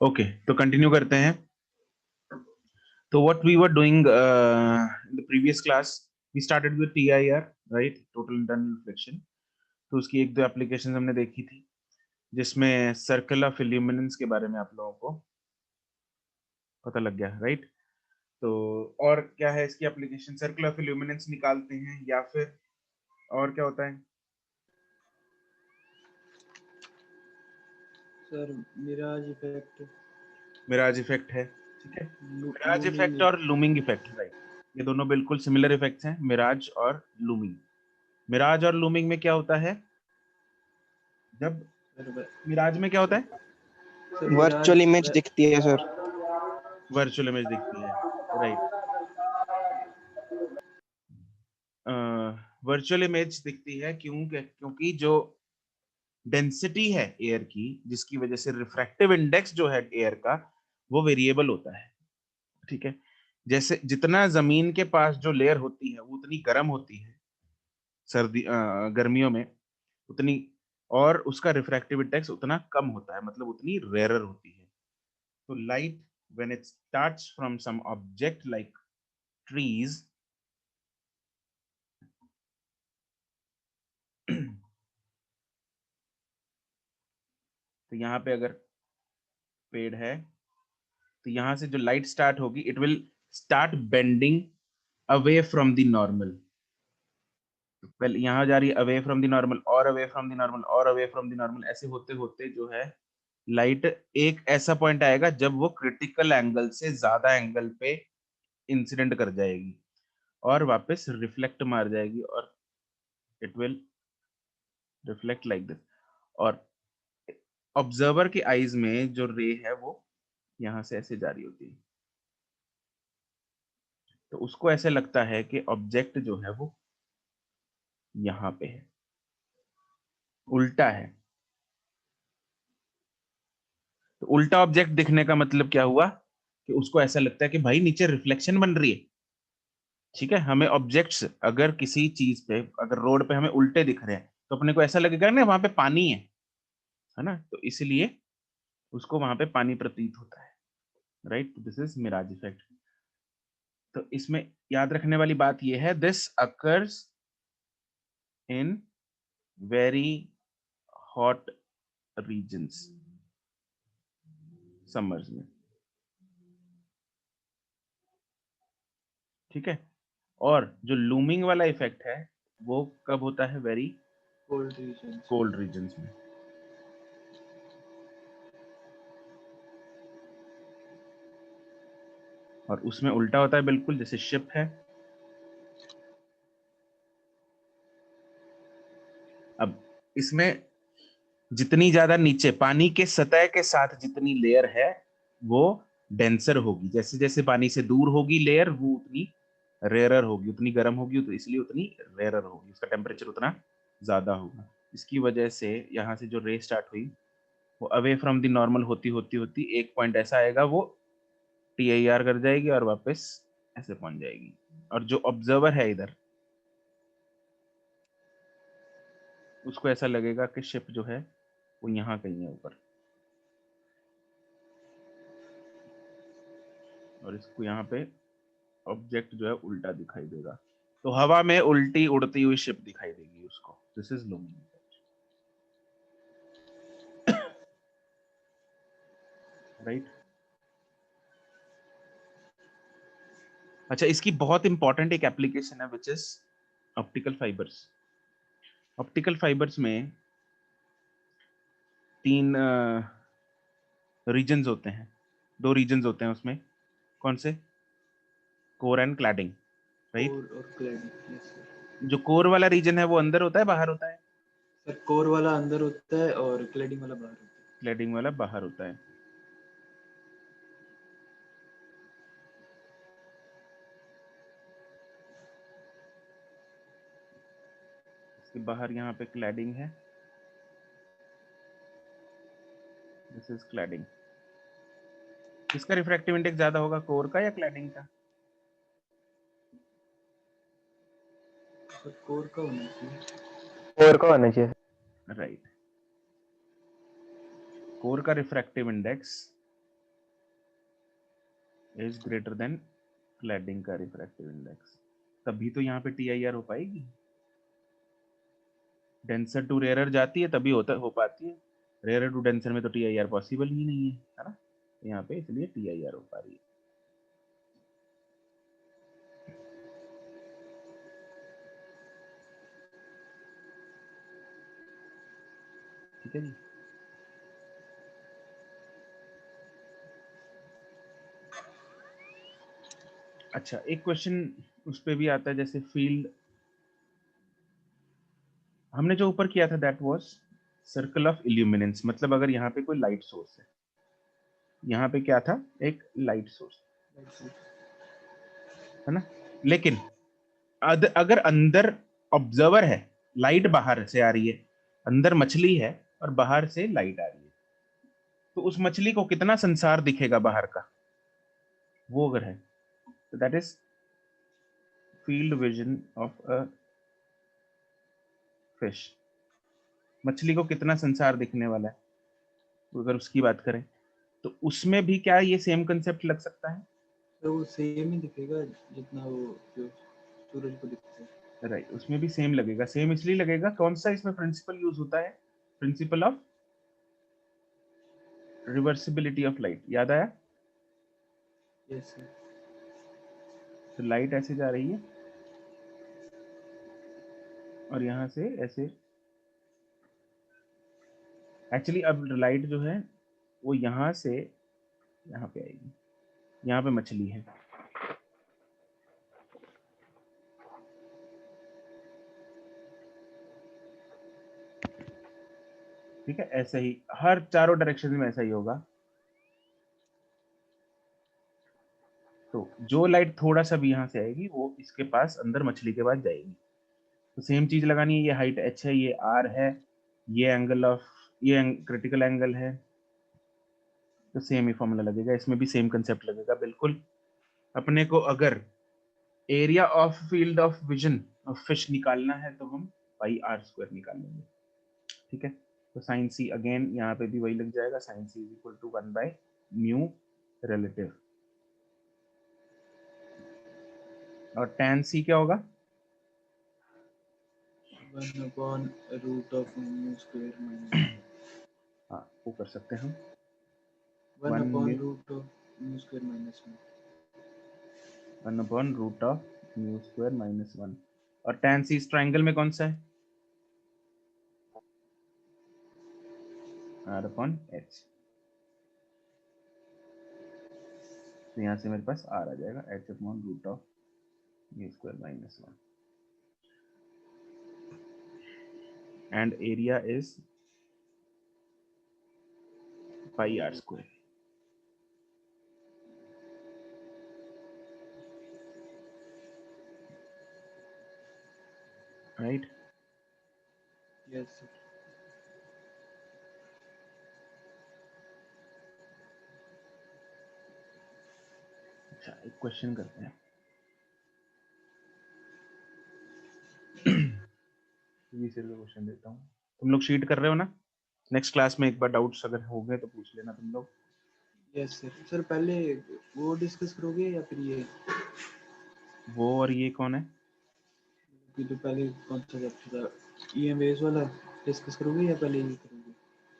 Okay, तो continue करते हैं। तो what we were doing in the previous class, we started with TIR, right, total internal reflection. तो उसकी एक दो एप्लीकेशंस हमने देखी थी, जिसमें सर्कल ऑफ इल्यूमिनेंस के बारे में आप लोगों को पता लग गया, राइट। तो और क्या है इसकी एप्लीकेशन? सर्कल ऑफ इल्यूमिनेंस निकालते हैं या फिर और क्या होता है sir mirage effect, mirage effect है, ठीक है। Mirage looming. इफेक्ट और लूमिंग इफेक्ट, राइट, ये दोनों बिल्कुल सिमिलर इफेक्ट्स हैं, मिराज और लूमिंग। मिराज और लूमिंग में क्या होता है? जब मिराज में क्या होता है? सर वर्चुअल इमेज दिखती है सर। वर्चुअल इमेज दिखती है, राइट। वर्चुअल इमेज दिखती है क्योंकि जो डेंसिटी है एयर की, जिसकी वजह से रिफ्रैक्टिव इंडेक्स जो है एयर का, वो वेरिएबल होता है, ठीक है। जैसे जितना जमीन के पास जो लेयर होती है वो उतनी गर्म होती है गर्मियों में उतनी, और उसका रिफ्रैक्टिव इंडेक्स उतना कम होता है, मतलब उतनी रेयरर होती है। तो light when it starts from some object like trees, तो यहाँ पे अगर पेड़ है तो यहाँ से जो लाइट स्टार्ट होगी, it will start bending away from the normal. पहले यहाँ जा रही है अवे फ्रॉम द नॉर्मल, और अवे फ्रॉम द नॉर्मल, और अवे फ्रॉम द नॉर्मल, ऐसे होते होते जो है लाइट एक ऐसा पॉइंट आएगा जब वो क्रिटिकल एंगल से ज्यादा एंगल पे इंसिडेंट कर जाएगी और वापस रिफ्लेक्ट मार जाएगी, और it will reflect like this. और ऑब्जर्वर के आईज में जो रे है वो यहाँ से ऐसे जारी होती है, तो उसको ऐसे लगता है कि ऑब्जेक्ट जो है वो यहाँ पे है, उल्टा है। तो उल्टा ऑब्जेक्ट दिखने का मतलब क्या हुआ कि उसको ऐसा लगता है कि भाई नीचे रिफ्लेक्शन बन रही है, ठीक है। हमें ऑब्जेक्ट्स अगर किसी चीज पे, अगर रोड पे हमें उल्टे दिख रहे हैं तो अपने को ऐसा लगेगा ना वहां पे पानी है ना, तो इसलिए उसको वहां पे पानी प्रतीत होता है, right. This is mirage effect. तो इसमें याद रखने वाली बात यह है, this occurs in very hot regions, summers में, ठीक है। और जो लूमिंग वाला इफेक्ट है वो कब होता है? Very cold region. Cold regions में। और उसमें उल्टा होता है बिल्कुल, जैसे शिप है। अब इसमें जितनी ज्यादा नीचे पानी के सतह के साथ जितनी लेयर है वो डेंसर होगी, जैसे जैसे पानी से दूर होगी लेयर वो उतनी रेयरर होगी, उतनी गर्म होगी, तो इसलिए उतनी रेयरर होगी, उसका टेम्परेचर उतना ज्यादा होगा। इसकी वजह से यहाँ से जो रे स्टार्ट हुई वो अवे फ्रॉम द नॉर्मल होती होती होती एक पॉइंट ऐसा आएगा, वो टीआईआर कर जाएगी और वापस ऐसे पहुंच जाएगी। और जो ऑब्जर्वर है इधर, उसको ऐसा लगेगा कि शिप जो है वो यहाँ कहीं है ऊपर, और इसको यहाँ पे ऑब्जेक्ट जो है उल्टा दिखाई देगा, तो हवा में उल्टी उड़ती हुई शिप दिखाई देगी उसको। This is looming effect, right. अच्छा, इसकी बहुत इंपॉर्टेंट एक एप्लीकेशन है which is optical fibres. Optical fibres में तीन रीजन्स होते हैं, दो रीजन्स होते हैं उसमें। कौन से? Core and cladding, right. Core और क्लैडिंग। Yes sir. जो कोर वाला रीजन है वो अंदर होता है बाहर होता है? सर कोर वाला अंदर होता है और क्लैडिंग वाला बाहर होता है। क्लैडिंग वाला बाहर होता है। इसके बाहर यहाँ पे क्लैडिंग है, दिस इज क्लैडिंग। किसका रिफ्रैक्टिव इंडेक्स ज्यादा होगा, कोर का या क्लैडिंग का? सर कोर का होना चाहिए। कोर का होना चाहिए। राइट। कोर का refractive index is greater than cladding का रिफ्रैक्टिव इंडेक्स, तभी तो यहाँ पे TIR हो पाएगी। डेंसर टू रेयरर जाती है तभी हो पाती है, रेयरर टू डेंसर में तो TIR पॉसिबल ही नहीं है ना, यहाँ पे इसलिए TIR हो पा रही है। ठीक है जी। अच्छा, एक क्वेश्चन उस पे भी आता है, जैसे फील्ड हमने जो ऊपर किया था that was circle of illuminance, मतलब अगर यहाँ पे कोई लाइट सोर्स है, यहाँ पे क्या था, एक लाइट सोर्स है ना, लेकिन अगर अंदर ऑब्जर्वर है, लाइट बाहर से आ रही है, अंदर मछली है और बाहर से लाइट आ रही है, तो उस मछली को कितना संसार दिखेगा बाहर का, वो अगर है तो that is field vision of a fish. मछली को कितना संसार दिखने वाला है, अगर उसकी बात करें तो उसमें भी क्या ये सेम कंसेप्ट लग सकता है? तो वो सेम ही दिखेगा जितना वो जो सूरज को दिखता है। राइट, उसमें भी सेम लगेगा। सेम इसलिए लगेगा, कौन सा इसमें प्रिंसिपल यूज होता है, principle of reversibility of light, याद आया? Yes sir. तो लाइट ऐसे जा रही है और यहाँ से ऐसे, एक्चुअली अब लाइट जो है वो यहाँ से यहाँ पे आएगी, यहाँ पे मछली है, ठीक है, ऐसे ही हर चारों डायरेक्शन में ऐसा ही होगा। तो जो लाइट थोड़ा सा भी यहाँ से आएगी वो इसके पास अंदर मछली के पास जाएगी। तो सेम चीज लगानी है, ये हाइट h है, ये r है, ये एंगल ऑफ, ये क्रिटिकल एंगल है, तो सेम ही फॉर्मूला लगेगा, इसमें भी सेम कंसेप्ट लगेगा बिल्कुल। अपने को अगर area of field of vision of fish निकालना है तो हम पाई r स्क्वायर निकाल लेंगे, ठीक है। तो साइन c अगेन यहाँ पे भी वही लग जाएगा, sine c is equal to 1 by mu relative, और tan c क्या होगा, 1 upon root of mu square minus हाँ वो कर सकते हैं हम, 1 1 upon mu, root of mu square minus 1 upon root of mu square minus 1, और tan c इस ट्राइंगल में कौन सा है, r अपॉन h, तो यहाँ से मेरे पास r आ जाएगा h upon root of mu square minus 1, and area is pi r square, right? Yes sir. अच्छा, एक क्वेश्चन करते हैं। सिर्फ क्वेश्चन देता हूँ, तुम लोग शीट कर रहे हो ना, नेक्स्ट क्लास में एक बार डाउट्स अगर हो गए तो पूछ लेना तुम लोग। Yes sir. सर पहले वो डिस्कस करोगे या फिर ये वो और ये कौन है, कि जो पहले कौन सा चैप्टर था, ईएम वेव्स वाला डिस्कस करोगे या पहले ये करोगे?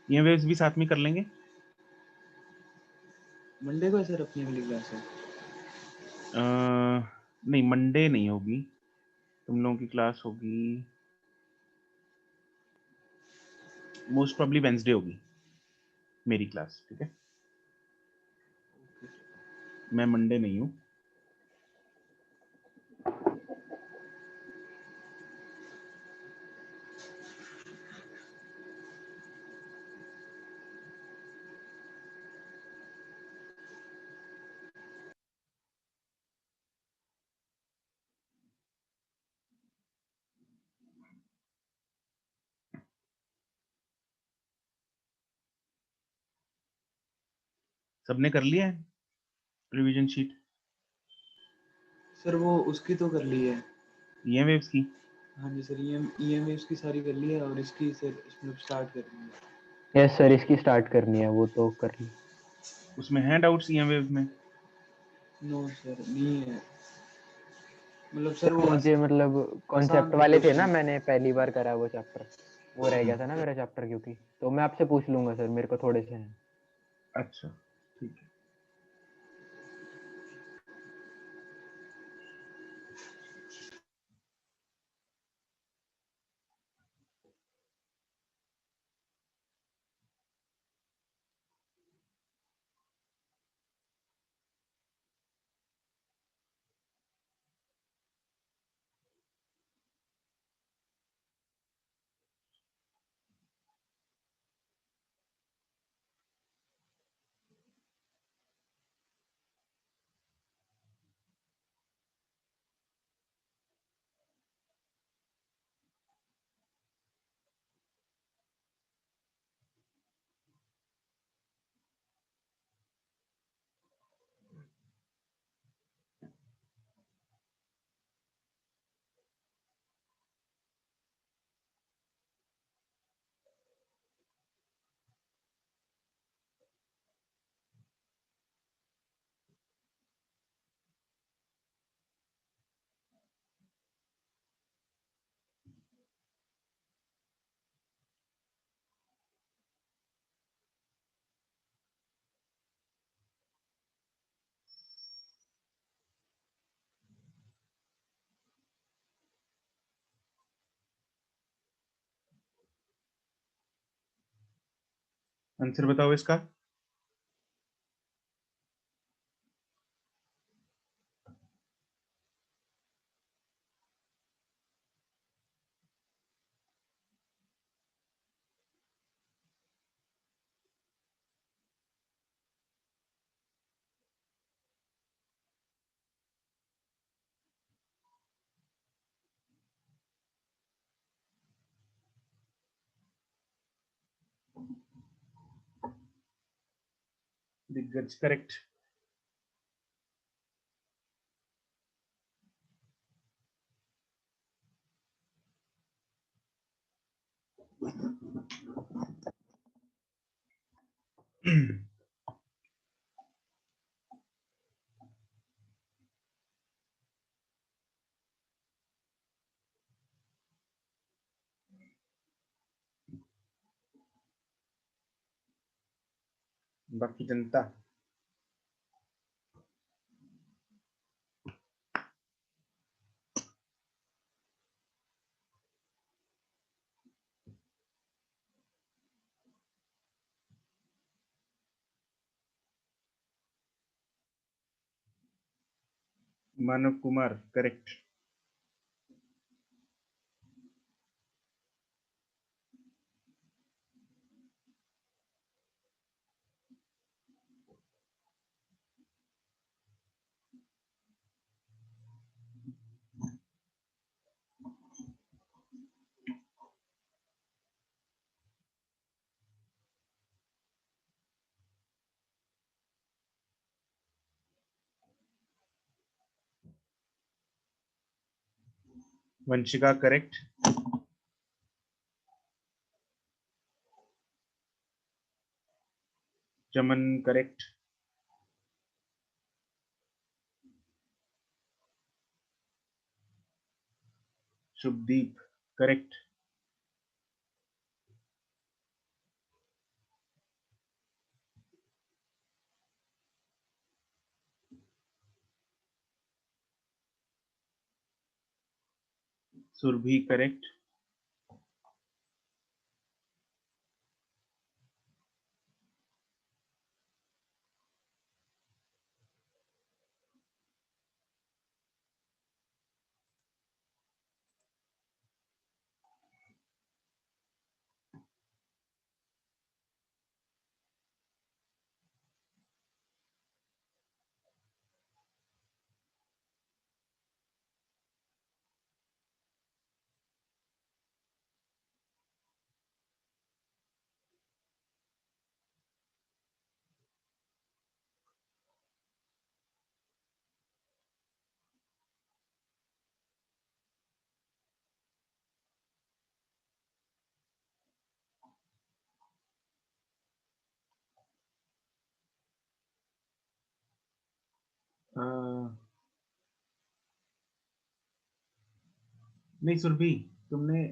ये वेव्स भी साथ में कर लेंगे। मंडे को है सर अपनी अगली क्लास है? नहीं मंडे नहीं होगी, तुम लोगों की क्लास होगी मोस्ट प्रॉब्ली वेंसडे होगी मेरी क्लास, ठीक है, मैं मंडे नहीं हूँ। सबने कर लिया है रिवीजन शीट, सर वो उसकी तो कर ली है। ये वेव्स की, हाँ जी सर, ईएम वेव्स की सारी कर ली है और इसकी सर इसमें स्टार्ट करनी है। यस सर, इसकी स्टार्ट करनी है, वो तो कर ली। उसमें है डाउट्स ये वेव्स में? नो सर नहीं है, मतलब सर वो मुझे मतलब आसान कॉन्सेप्ट थे वाले थे ना, क्वेश्चन। मैंने पहली बार करा वो चैप्टर, वो रह गया था ना मेरा चैप्टर, क्योंकि तो मैं आपसे पूछ लूंगा सर, मेरे को थोड़े से हैं। अच्छा ठीक है। आंसर बताओ इसका। दिग्गज करेक्ट। बाकी जनता। Manav Kumar correct. Vanshika correct. Chaman correct. Shubhdeep correct. Surabhi correct. नहीं सुरभि, तुमने,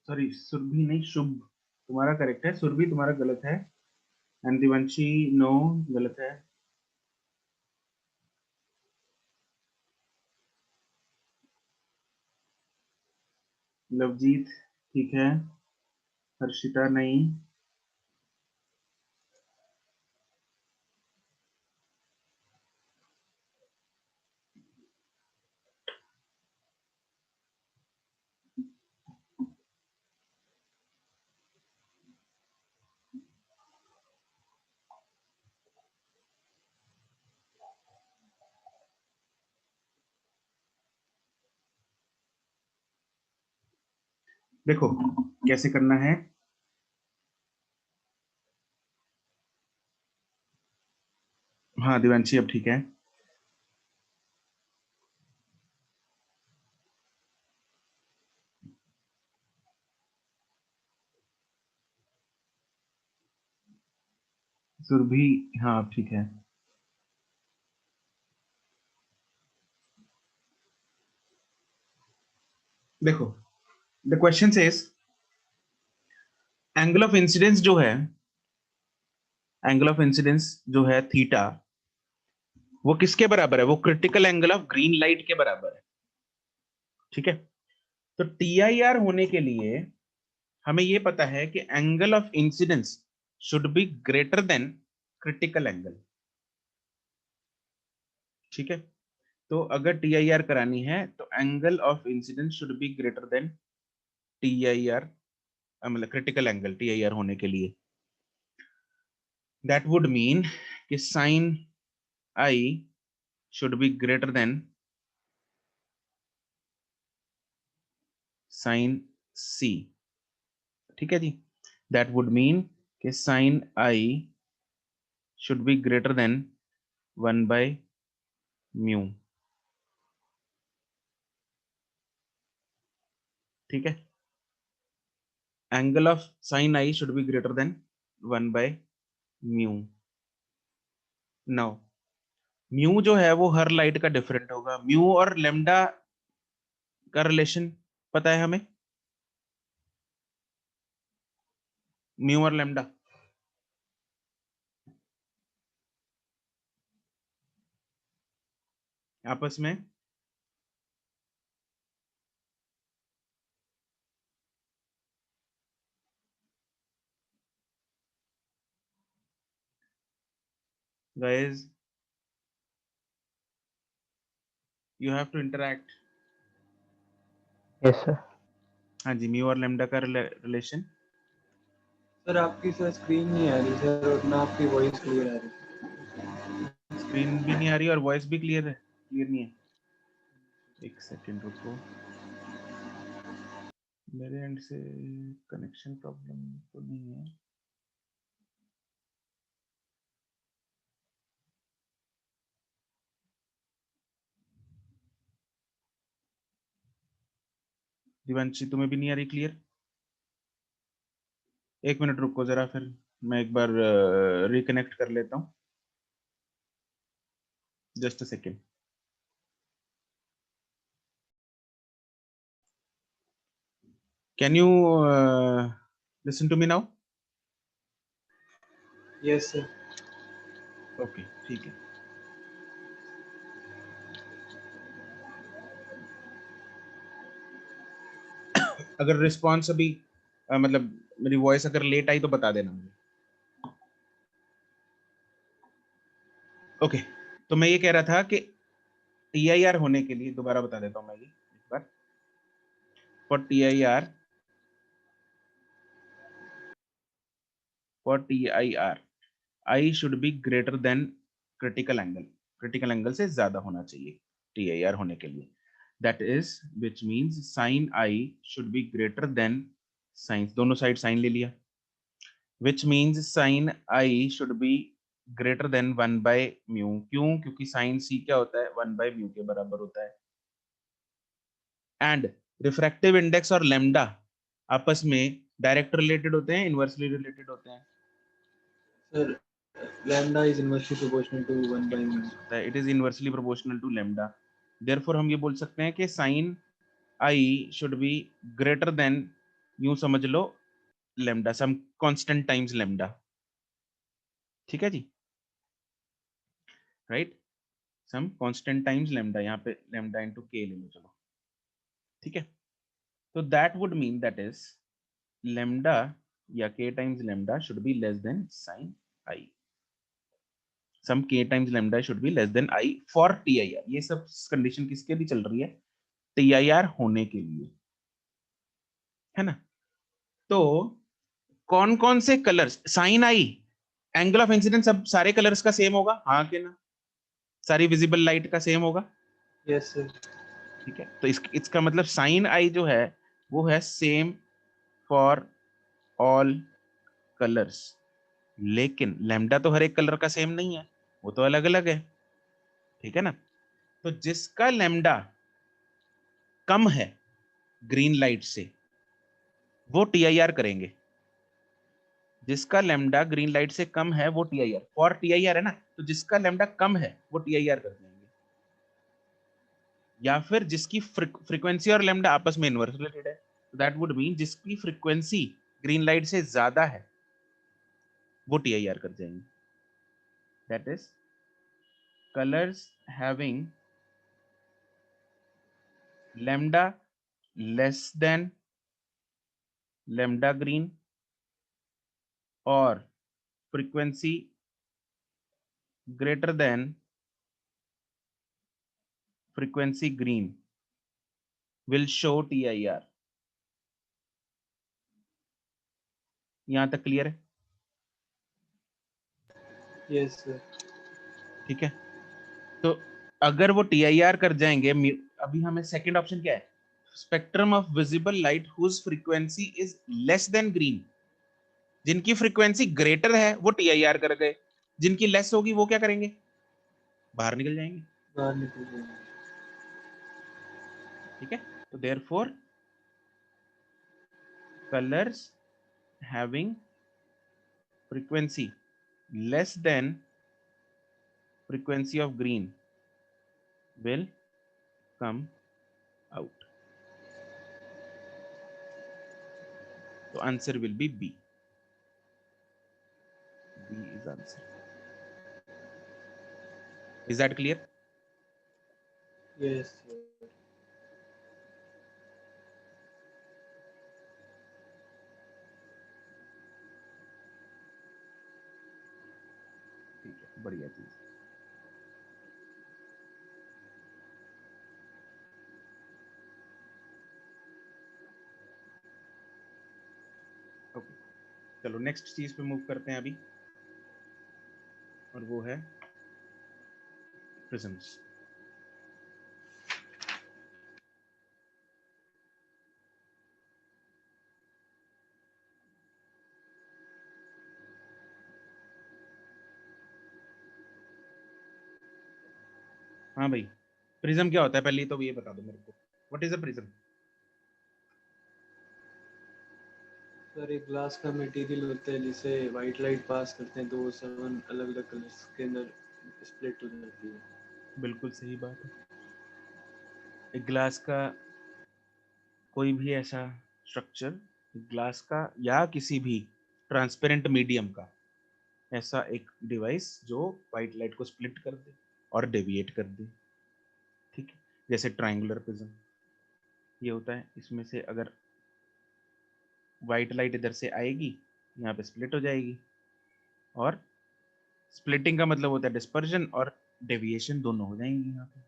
सॉरी सुरभि नहीं, शुभ तुम्हारा करेक्ट है, सुरभि तुम्हारा गलत है, एंड दिवंशी नो गलत है। लवजीत ठीक है, हर्षिता नहीं, देखो कैसे करना है। हाँ दिवांशी अब ठीक है। सुरभि हाँ अब ठीक है। देखो the question says angle of incidence जो है, एंगल ऑफ इंसिडेंस जो है थीटा, वो किसके बराबर है? वो critical angle of green light के बराबर है। ठीक है, तो TIR होने के लिए हमें ये पता है कि angle of incidence should be greater than critical angle. ठीक है, तो अगर TIR करानी है तो angle of incidence should be greater than TIR, मतलब क्रिटिकल एंगल TIR होने के लिए। दैट वुड मीन कि sine I should be greater than sin C। ठीक है जी, दैट वुड मीन कि sin I should be greater than 1 by mu। ठीक है, angle of sin I should be greater than 1 by mu। Now mu जो है वो हर लाइट का डिफरेंट होगा। म्यू और लेमडा का रिलेशन पता है हमें, म्यू और लेमडा आपस में guys you have to interact. Yes sir. हाँ जी, म्यू और लेमडा का रिलेशन। सर आपकी सर स्क्रीन नहीं आ रही सर, और ना आपकी वॉइस क्लियर आ रही। स्क्रीन भी नहीं आ रही और वॉइस भी क्लियर है, क्लियर नहीं है। एक सेकंड रुको, मेरे एंड से कनेक्शन प्रॉब्लम तो नहीं है। दिवांशी तुम्हें भी नहीं आ रही क्लियर? एक मिनट रुको जरा, फिर मैं एक बार रिकनेक्ट कर लेता हूँ, just a second. Can you listen to me now? Yes sir. Okay ठीक है। अगर रिस्पॉन्स अभी मतलब मेरी वॉइस अगर लेट आई तो बता देना मुझे। ओके, तो मैं ये कह रहा था कि TIR होने के लिए, दोबारा बता देता हूँ मैं ये एक बार, for TIR I should be greater than critical angle, critical angle से ज्यादा होना चाहिए TIR होने के लिए। That is which means sine I should be greater than sine, दोनों साइड साइन ले लिया, which means sine I should be greater than 1 by mu। क्यों? क्योंकि साइन C क्या होता है? 1 by mu के बराबर होता है। एंड रिफ्रैक्टिव इंडेक्स और लेमडा आपस में डायरेक्ट रिलेटेड होते हैं, इनवर्सली रिलेटेड होते हैं? Sir lambda is inversely proportional to 1 by mu. It is inversely proportional to lambda, therefore हम ये बोल सकते हैं कि sine I should be greater than, यूं समझ लो, lambda, some constant times lambda. ठीक है जी, right, some constant times lambda, यहाँ पे लैम्डा इनटू के ले लो, चलो ठीक है। तो that would mean that is lambda या k times lambda should be less than sine I, some k times lambda should be less than I for TIR। ये सब कंडीशन किसके लिए चल रही है? TIR होने के लिए, है ना। तो कौन कौन से colours, sine I, angle of incidence, सब सारे कलर्स का सेम होगा, हाँ कि ना? सारी विजिबल लाइट का सेम होगा, Yes sir. ठीक है। तो इसका मतलब साइन आई जो है वो है सेम फॉर ऑल कलर्स, लेकिन लैम्डा तो हर एक कलर का सेम नहीं है, वो तो अलग अलग है, ठीक है ना। तो जिसका लैम्डा कम है ग्रीन लाइट से वो TIR करेंगे, जिसका लैम्डा ग्रीन लाइट से कम है वो TIR, फॉर TIR है ना, तो जिसका लैम्डा कम है वो TIR कर देंगे, या फिर जिसकी फ्रीक्वेंसी और लैम्डा आपस में इनवर्स रिलेटेड है, दैट वुड मीन जिसकी फ्रीक्वेंसी ग्रीन लाइट से ज्यादा है वो TIR कर जाएंगे। That is colours having lambda less than lambda green और frequency greater than frequency green will show TIR। यहां तक क्लियर है? Yes sir. ठीक है, तो अगर वो TIR कर जाएंगे, अभी हमें सेकंड ऑप्शन क्या है? Spectrum of visible light whose frequency is less than green, जिनकी फ्रीक्वेंसी ग्रेटर है वो TIR कर गए, जिनकी लेस होगी वो क्या करेंगे? बाहर निकल जाएंगे, बाहर निकल जाएंगे। ठीक है। तो therefore colours having frequency less than frequency of green will come out, so answer will be B is answer। is that clear? Yes sir. ठीक है, बढ़िया चीज। ओके, चलो नेक्स्ट चीज पे मूव करते हैं अभी, और वो है प्रिज्म्स। हाँ भाई, प्रिज्म क्या होता है पहले तो ये बता दो मेरे को, what is a prism? Sir एक ग्लास का मटेरियल होता है जिसे वाइट लाइट पास करते हैं तो वो 7 अलग अलग कलर्स के अंदर स्प्लिट हो जाती है। बिल्कुल सही बात है। एक ग्लास का कोई भी ऐसा स्ट्रक्चर, ग्लास का या किसी भी ट्रांसपेरेंट मीडियम का ऐसा एक डिवाइस जो व्हाइट लाइट को स्प्लिट कर दे और डेविएट कर दे, ठीक है। जैसे ट्रायंगुलर प्रिज्म ये होता है, इसमें से अगर व्हाइट लाइट इधर से आएगी यहाँ पे स्प्लिट हो जाएगी, और स्प्लिटिंग का मतलब होता है डिस्पर्जन और डेविएशन दोनों हो जाएंगी यहाँ पे।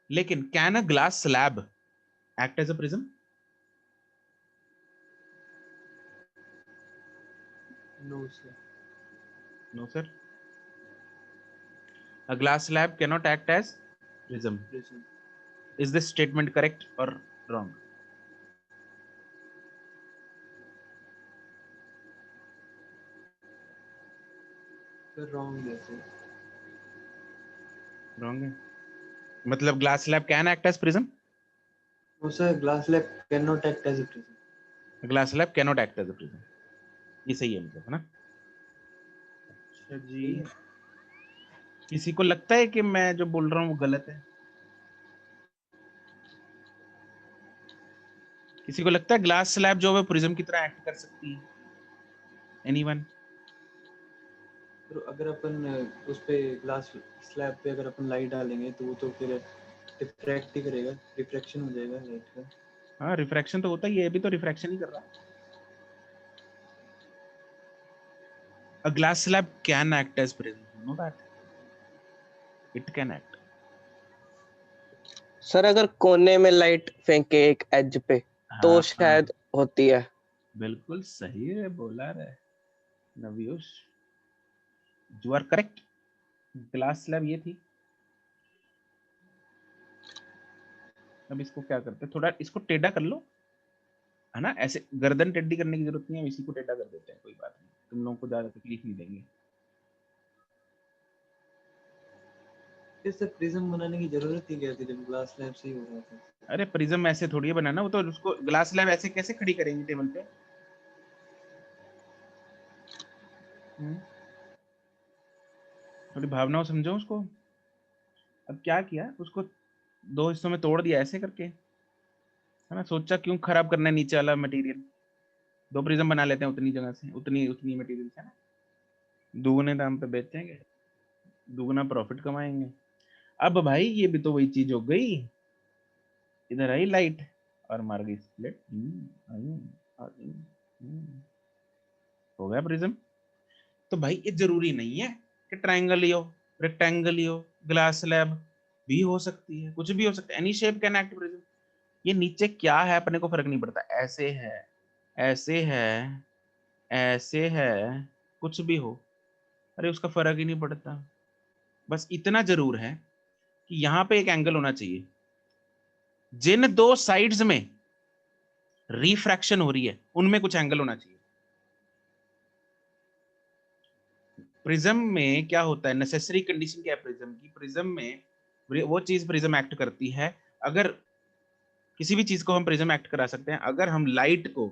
लेकिन can a glass slab act as a prism? No sir. No sir, a glass slab cannot act as prism। Prism. is this statement correct or wrong? Sir wrong है सर। wrong है, मतलब glass slab can act as prism, no sir glass lab can not act as a prism. glass slab cannot act as a prism, ये सही है मतलब, है ना। अच्छा जी, सही है। किसी को लगता है कि मैं जो बोल रहा हूँ वो गलत है? किसी को लगता है ग्लास स्लैब जो है प्रिज्म की तरह एक्ट कर सकती है? एनीवन? तो अगर अपन उस पे ग्लास स्लैब पे अगर अपन लाइट डालेंगे तो वो तो फिर रिफ्रैक्ट ही करेगा, रिफ्रैक्शन हो जाएगा लाइट का। हाँ, रिफ्रैक्शन तो होता ही है, अभी तो रिफ्रैक्शन ही कर रहा है। A glass slab can act as prism, you know that? It can act. Sir अगर कोने में लाइट फेंके एक एज पे तो हाँ, शायद होती है। बिल्कुल सही है बोला रे Navyush, you are correct. Glass slab ये थी। अब इसको क्या करते हैं, थोड़ा इसको टेढ़ा कर लो, है ना? ऐसे गर्दन टेढ़ी करने की जरूरत नहीं है, इसी को टेढ़ा कर देते हैं, कोई बात नहीं, तुम लोगों को ज्यादा तकलीफ नहीं देंगे। फिर से प्रिज्म बनाने की जरूरत ही क्या थी जब ग्लास स्लैब से ही हो रहा था। अरे प्रिज्म ऐसे थोड़ी है बनाना, वो तो उसको ग्लास स्लैब ऐसे कैसे खड़ी करेंगे टेबल पे? थोड़ी भावनाओं समझो उसको। अब क्या किया, उसको दो हिस्सों में तोड़ दिया ऐसे करके, है ना? सोचा क्यों खराब करना है नीचे वाला मटेरियल, दो प्रिज्म बना लेते हैं उतनी जगह से, उतनी उतनी मटेरियल से, ना? दुगने दाम पे बेचेंगे, दुगना प्रॉफिट कमाएंगे। अब भाई ये भी तो वही चीज हो गई, इधर आई लाइट और मार गई स्प्लिट, हो गया प्रिज्म। तो भाई ये जरूरी नहीं है कि ट्रायंगल ही हो, रेक्टेंगल ही हो, ग्लास स्लैब भी हो सकती है, कुछ भी हो सकता है, any shape can act prism. ये नीचे क्या है अपने को फर्क नहीं पड़ता, ऐसे है, ऐसे है, ऐसे है, कुछ भी हो, अरे उसका फर्क ही नहीं पड़ता। बस इतना जरूर है कि यहाँ पे एक एंगल होना चाहिए, जिन दो साइड्स में रिफ्रैक्शन हो रही है उनमें कुछ एंगल होना चाहिए। प्रिज्म में क्या होता है, नेसेसरी कंडीशन क्या है प्रिज्म की? प्रिज्म में वो चीज प्रिज्म एक्ट करती है, अगर किसी भी चीज को हम प्रिज्म एक्ट करा सकते हैं अगर हम लाइट को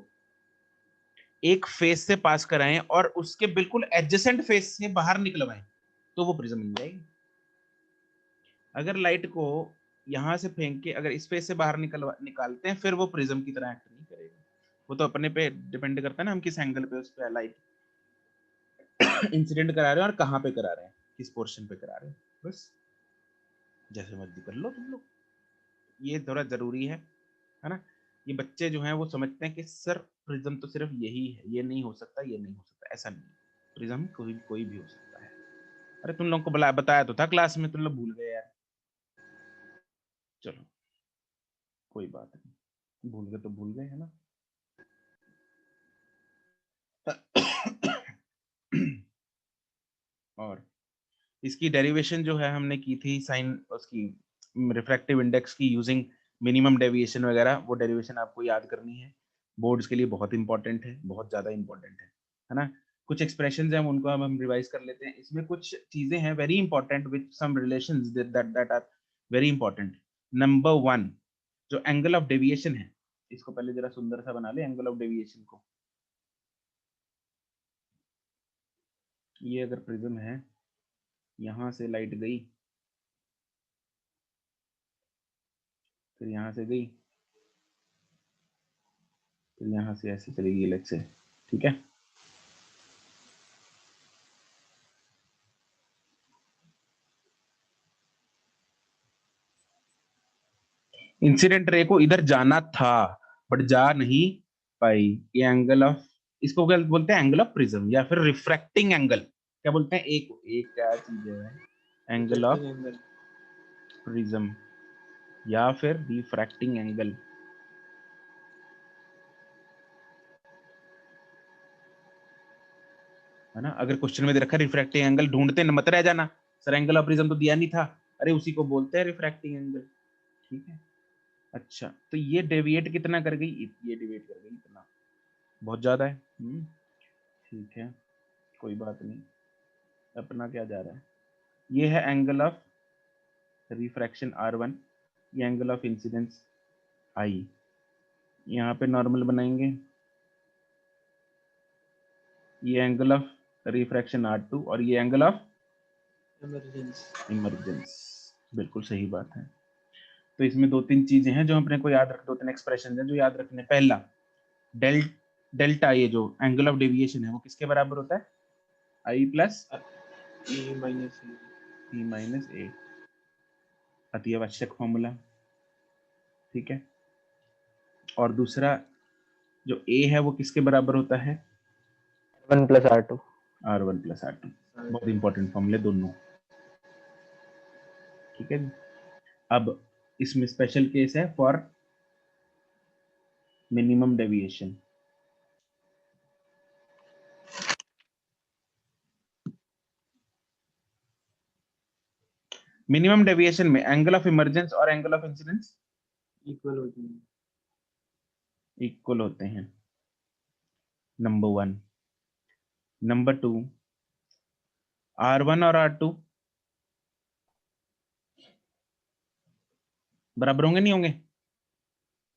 एक फेस से पास कराएं और उसके बिल्कुल एडजेसेंट फेस से बाहर निकलवाएं तो वो प्रिज्म बन जाएगी। अगर लाइट को यहां से फेंक के अगर इस फेस से बाहर निकालते हैं फिर वो प्रिज्म की तरह एक्ट नहीं करेगा। वो तो अपने पे डिपेंड करता है ना, हम किस एंगल पे उस पे लाइट इंसिडेंट करा रहे हैं और कहाँ पे करा रहे हैं, किस पोर्शन पे करा रहे हैं, बस जैसे मर्जी कर लो तुम लोग। ये थोड़ा जरूरी है ना? ये बच्चे जो हैं वो समझते हैं कि सर प्रिज्म तो सिर्फ यही है, ये नहीं हो सकता, ये नहीं हो सकता, ऐसा नहीं। प्रिज्म कोई भी हो सकता है। अरे तुम लोगों को बताया तो था क्लास में, तुम लोग भूल गए यार। चलो कोई बात नहीं, भूल गए तो भूल गए, है ना? और इसकी डेरिवेशन जो है हमने की थी साइन उसकी रिफ्रैक्टिव इंडेक्स की यूजिंग मिनिमम डेविएशन वगैरह, वो डेरिवेशन आपको याद करनी है, बोर्ड्स के लिए बहुत इंपॉर्टेंट है, बहुत ज्यादा इंपॉर्टेंट है ना? कुछ एक्सप्रेशंस हैं उनको हम रिवाइज कर लेते हैं। इसमें कुछ चीजें हैं very important with some relations that are very important. Number 1 जो एंगल ऑफ डेविएशन है, इसको पहले जरा सुंदर सा बना ले एंगल ऑफ डेविएशन को। ये अगर प्रिज्म है, यहां से लाइट गई, फिर यहाँ से गई, फिर यहाँ से ऐसे चलेगी अलग से, ठीक है? इंसिडेंट रे को इधर जाना था बट जा नहीं पाई। ये एंगल ऑफ, इसको क्या बोलते हैं? एंगल ऑफ प्रिज्म या फिर रिफ्रैक्टिंग एंगल, क्या बोलते हैं? एक एक क्या चीज है, angle of refracting angle. Prism या फिर रिफ्रैक्टिंग एंगल, है ना? अगर क्वेश्चन में दे रखा है रिफ्रैक्टिंग एंगल, ढूंढते मत रह जाना सर एंगल ऑफ प्रिज्म तो दिया नहीं था, अरे उसी को बोलते हैं रिफ्रैक्टिंग एंगल, ठीक है? अच्छा तो ये डेविएट कितना कर गई? ये डेविएट कर गई इतना, बहुत ज्यादा है। ठीक है, कोई बात नहीं, अपना क्या जा रहा है? ये है एंगल ऑफ रिफ्रैक्शन R1, ये एंगल ऑफ इंसिडेंस I। यहाँ पे नॉर्मल बनाएंगे, ये एंगल ऑफ रिफ्रैक्शन R2 और ये एंगल ऑफ इमरजेंस। इमरजेंस। बिल्कुल सही बात है। तो इसमें दो तीन चीजें हैं जो अपने को याद रख, दो तीन एक्सप्रेशन हैं जो याद रखने। पहला डेल्टा, ये जो एंगल ऑफ डेविएशन है वो किसके बराबर होता है? I plus E minus E minus A, अति आवश्यक फॉर्मूला। ठीक है। और दूसरा जो A है वो किसके बराबर होता है? 1 + R2। R1 plus R2। बहुत इंपॉर्टेंट फॉर्मूले दोनों। ठीक है जी। अब इसमें स्पेशल केस है for minimum deviation. Minimum deviation में एंगल ऑफ इमरजेंस और एंगल ऑफ इंसिडेंस इक्वल होती है। इक्वल होते हैं, नंबर 1। नंबर 2, R1 और R2 बराबर होंगे नहीं होंगे?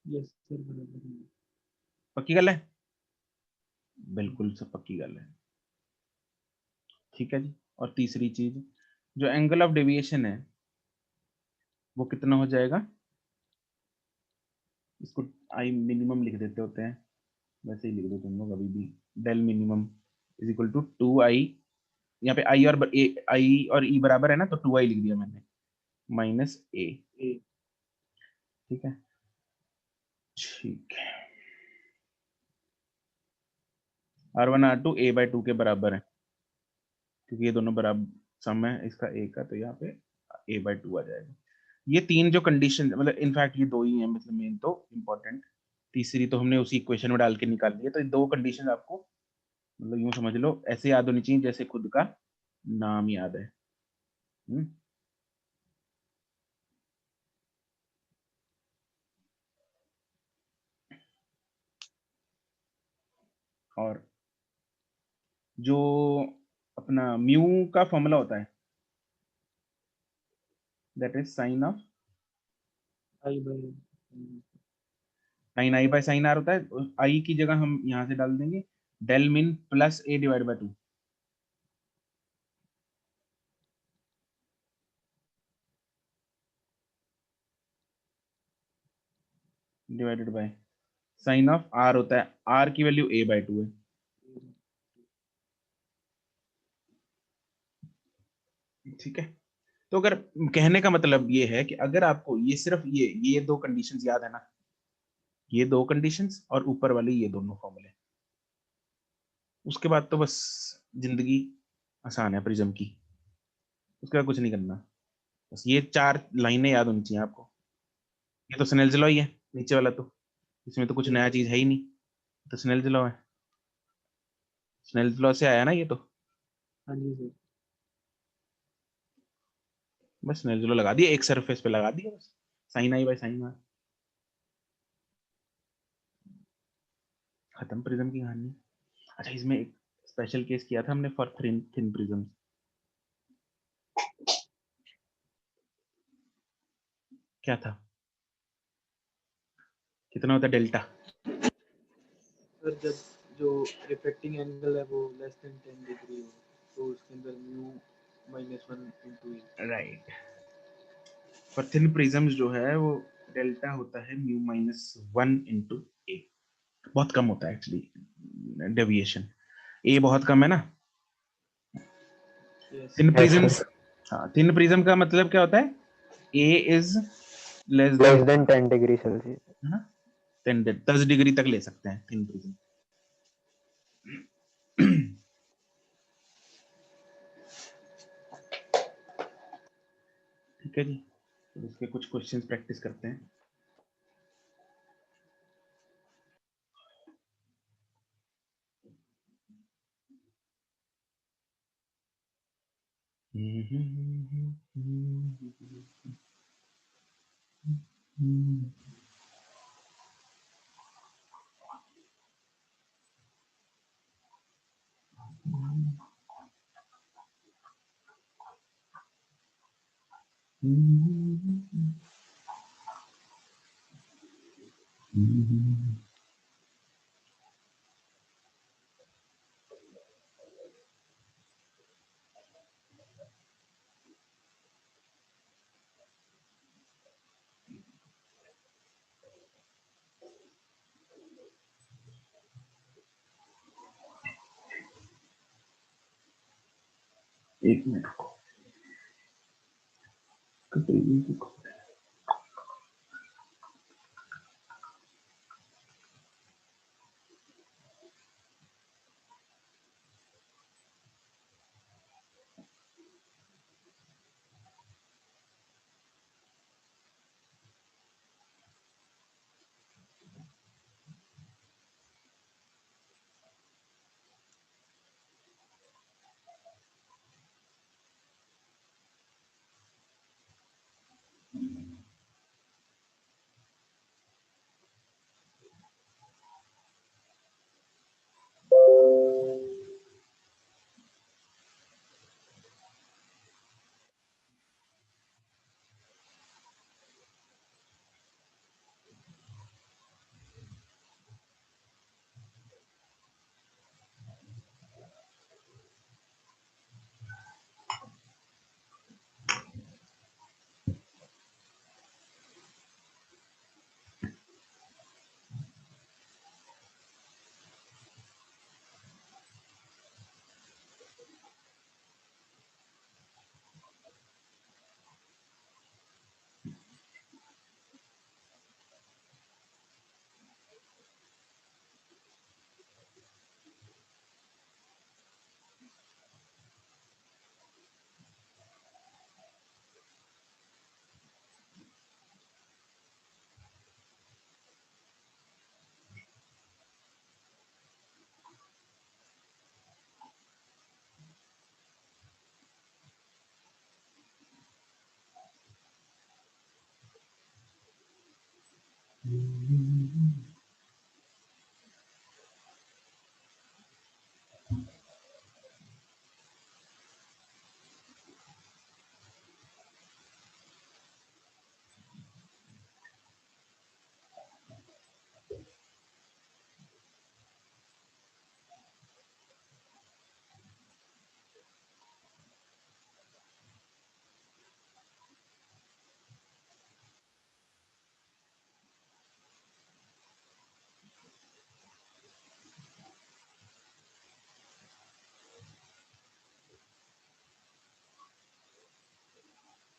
यस सर, बराबर है। पक्की गल है? बिल्कुल सब पक्की गल है। ठीक है जी। और तीसरी चीज, जो एंगल ऑफ डेविएशन है वो कितना हो जाएगा? इसको आई मिनिमम लिख देते होते हैं, वैसे ही लिख दो तुम लोग अभी भी। Del minimum is equal to 2i, यहाँ पे आई और ई बराबर है ना, तो 2i लिख दिया मैंने, माइनस ए। ए ठीक है। ठीक है। R1 R2 a/2 के बराबर है, क्योंकि ये दोनों बराबर सम है इसका a का, तो यहाँ पे a/2 आ जाएगा। ये तीन जो कंडीशन, मतलब इनफैक्ट ये दो ही हैं, मतलब मेन तो इम्पोर्टेंट, तीसरी तो हमने उसी इक्वेशन में डाल के निकाल ली है। तो ये दो कंडीशन आपको, मतलब यूं समझ लो, ऐसे याद होनी चाहिए जैसे खुद का नाम याद है। और जो अपना म्यू का फॉर्मूला होता है, that is sine of I by sine I by sine R होता है। आई की जगह हम यहाँ से डाल देंगे del min plus a divide by 2, divided by sine of R होता है, आर की वैल्यू a/2 है। ठीक है। तो अगर कहने का मतलब ये है कि अगर आपको ये सिर्फ ये दो कंडीशंस याद है ना, ये दो कंडीशंस और ऊपर वाले ये दोनों फॉर्मूले, उसके बाद तो बस जिंदगी आसान है प्रिज्म की। उसके बाद कुछ नहीं करना, बस ये चार लाइनें याद होनी चाहिए आपको। ये तो स्नेल्स लॉ ही है नीचे वाला, तो इसमें तो कुछ नया चीज है ही नहीं, तो स्नेल्स लॉ है। स्नेल्स लॉ से आया ना ये तो, हाँ जी सर। बस स्नेल्स लॉ लगा दिया, एक सरफेस पे लगा दिया बस, sine I by sine R, खत्म प्रिज्म की कहानी। अच्छा, इसमें एक स्पेशल केस किया था हमने फॉर थिन प्रिज्म। क्या था? कितना होता है डेल्टा? सर जब जो रिफ्लेक्टिंग एंगल है वो लेस देन 10 डिग्री हो तो उसके अंदर mu -1 × right. For thin prisms जो है वो डेल्टा होता है μ-1 × a। बहुत कम होता है एक्चुअली डेविएशन, a बहुत कम है ना। A. Yes thin yes prisms, sir. हाँ, थिन प्रिज्म का मतलब क्या होता है? a is less than, less than 10 degree Celsius. है ना, 10 डिग्री तक ले सकते हैं थिन प्रिज्म। ठीक है जी। तो इसके कुछ क्वेश्चंस प्रैक्टिस करते हैं। एक मिनट को कटेगी की को-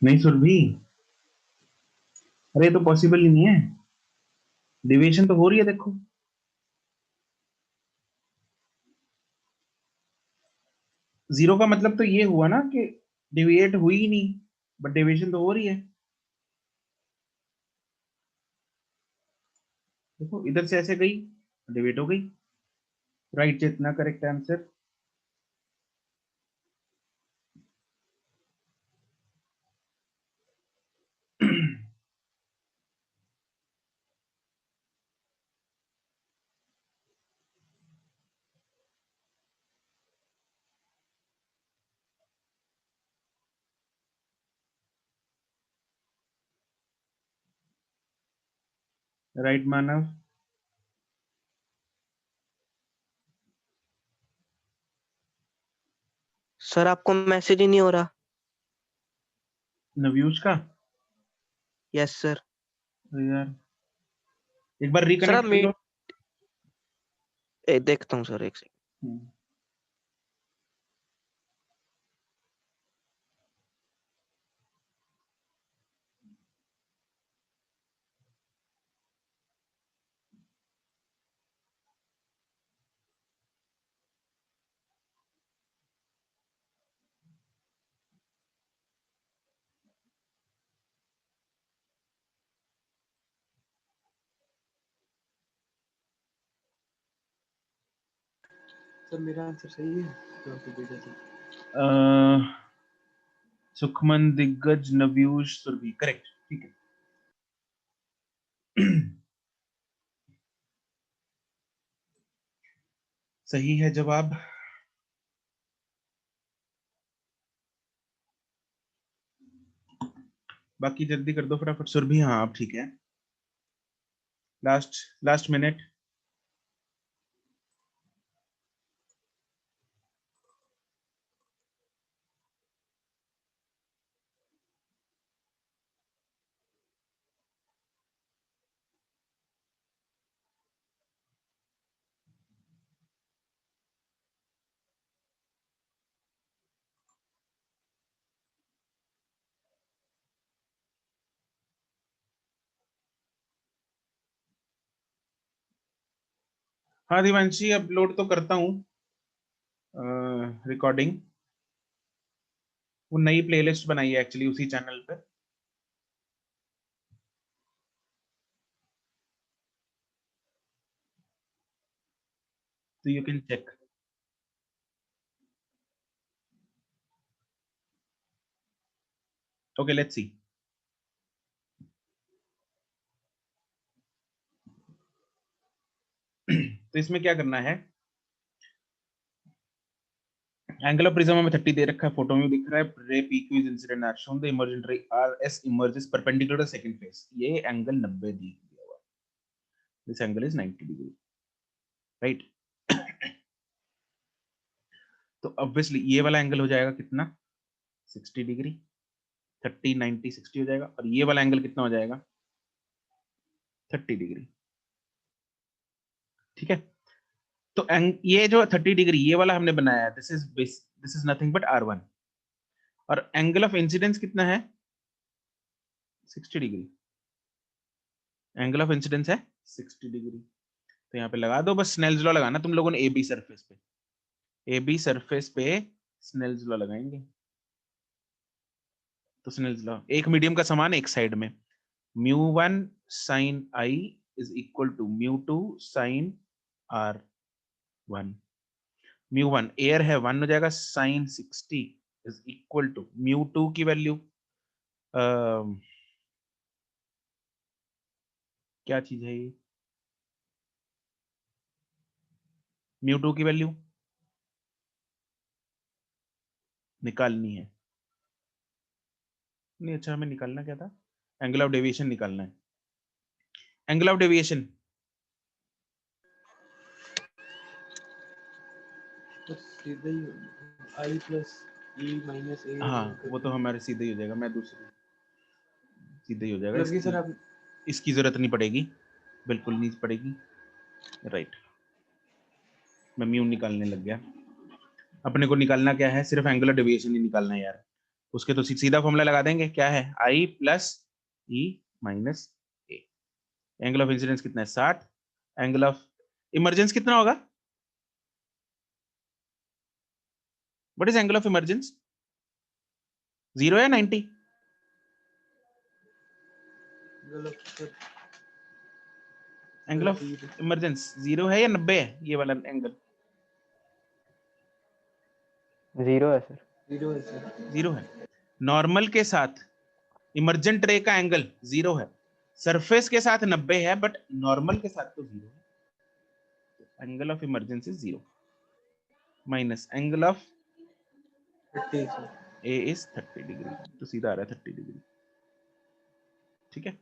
नहीं सुरभि, अरे ये तो पॉसिबल ही नहीं है, डिविएशन तो हो रही है देखो। जीरो का मतलब तो ये हुआ ना कि डिविएट हुई ही नहीं, बट डिविएशन तो हो रही है। देखो इधर से ऐसे गई, डिविएट हो गई। राइट चेतना, करेक्ट आंसर। राइट मानव। सर आपको मैसेज ही नहीं हो रहा। नवयूज का? Yes sir. अरे यार, एक बार सर आप रिकनेक्ट कर लो। देखता हूँ सर, एक सेकंड। सर मेरा आंसर सही है जो आपको भेजा था? सुखमन, दिग्गज, नवयूज, सुरभि, करेक्ट, ठीक है। सही है जवाब। बाकी जल्दी कर दो फटाफट। सुरभि, हाँ अब ठीक है। Last last minute. हाँ दिवांशी, अपलोड तो करता हूँ रिकॉर्डिंग। वो नई प्लेलिस्ट बनाई है एक्चुअली उसी चैनल पे। तो you can check. Okay, let's see. तो इसमें क्या करना है, एंगल ऑफ प्रिज्म में 30 दे रखा है, फोटो में दिख रहा है ray PQ is incident at shown the emergent ray RS emerges perpendicular to second face. ये एंगल 90 दिया हुआ है, this angle is 90 degree, right. तो ऑब्वियसली ये वाला एंगल हो जाएगा कितना, 60 डिग्री। 30 90 60 हो जाएगा, और ये वाला एंगल कितना हो जाएगा, 30 डिग्री, ठीक है। तो ये जो 30 डिग्री ये वाला हमने बनाया है, this is nothing but R1। और एंगल ऑफ इंसिडेंस कितना है, 60 डिग्री। एंगल ऑफ इंसिडेंस है 60 डिग्री। तो यहाँ पे लगा दो बस, स्नेल्स लॉ लगाना तुम लोगों ने AB सरफेस पे। AB सरफेस पे स्नेल्स लॉ लगाएंगे। तो स्नेल्स लॉ, एक मीडियम का समान एक साइड में, μ1 sin I is equal to μ2 sin R1। μ1 air है 1 हो जाएगा, sin 60 इज इक्वल टू μ2 की वैल्यू क्या चीज है ये, μ2 की वैल्यू निकालनी है। नहीं अच्छा, हमें निकालना क्या था, एंगल ऑफ डेविएशन निकालना है। एंगल ऑफ डेविएशन तो सीधे ही I plus E minus A हाँ वो तो हमारे सीधे ही हो जाएगा, मैं दूसरी सीधे ही हो जाएगा, मतलब कि सर इसकी आप इसकी जरूरत नहीं पड़ेगी, बिल्कुल नहीं पड़ेगी, राइट। मैं म्यू निकालने लग गया। अपने को निकालना क्या है, सिर्फ एंगुलर डेविएशन ही निकालना है यार। उसके तो सीधा फॉर्मूला लगा देंगे, क्या है, I plus E minus A। Angle of incidence कितना है, 60। एंगल ऑफ इमरजेंस कितना होगा, what is angle of emergence, 0 या 90? गलत सर, एंगल ऑफ इमरजेंस 0 है या 90 है, ये वाला एंगल 0 है सर। 0 है सर। 0 है। नॉर्मल के साथ इमरजेंट रे का एंगल 0 है, सरफेस के साथ 90 है, बट नॉर्मल के साथ तो 0 है। Angle of emergency 0 minus angle of 30 sir. A is 30 degree, तो सीधा आ रहा है 30 डिग्री, ठीक है।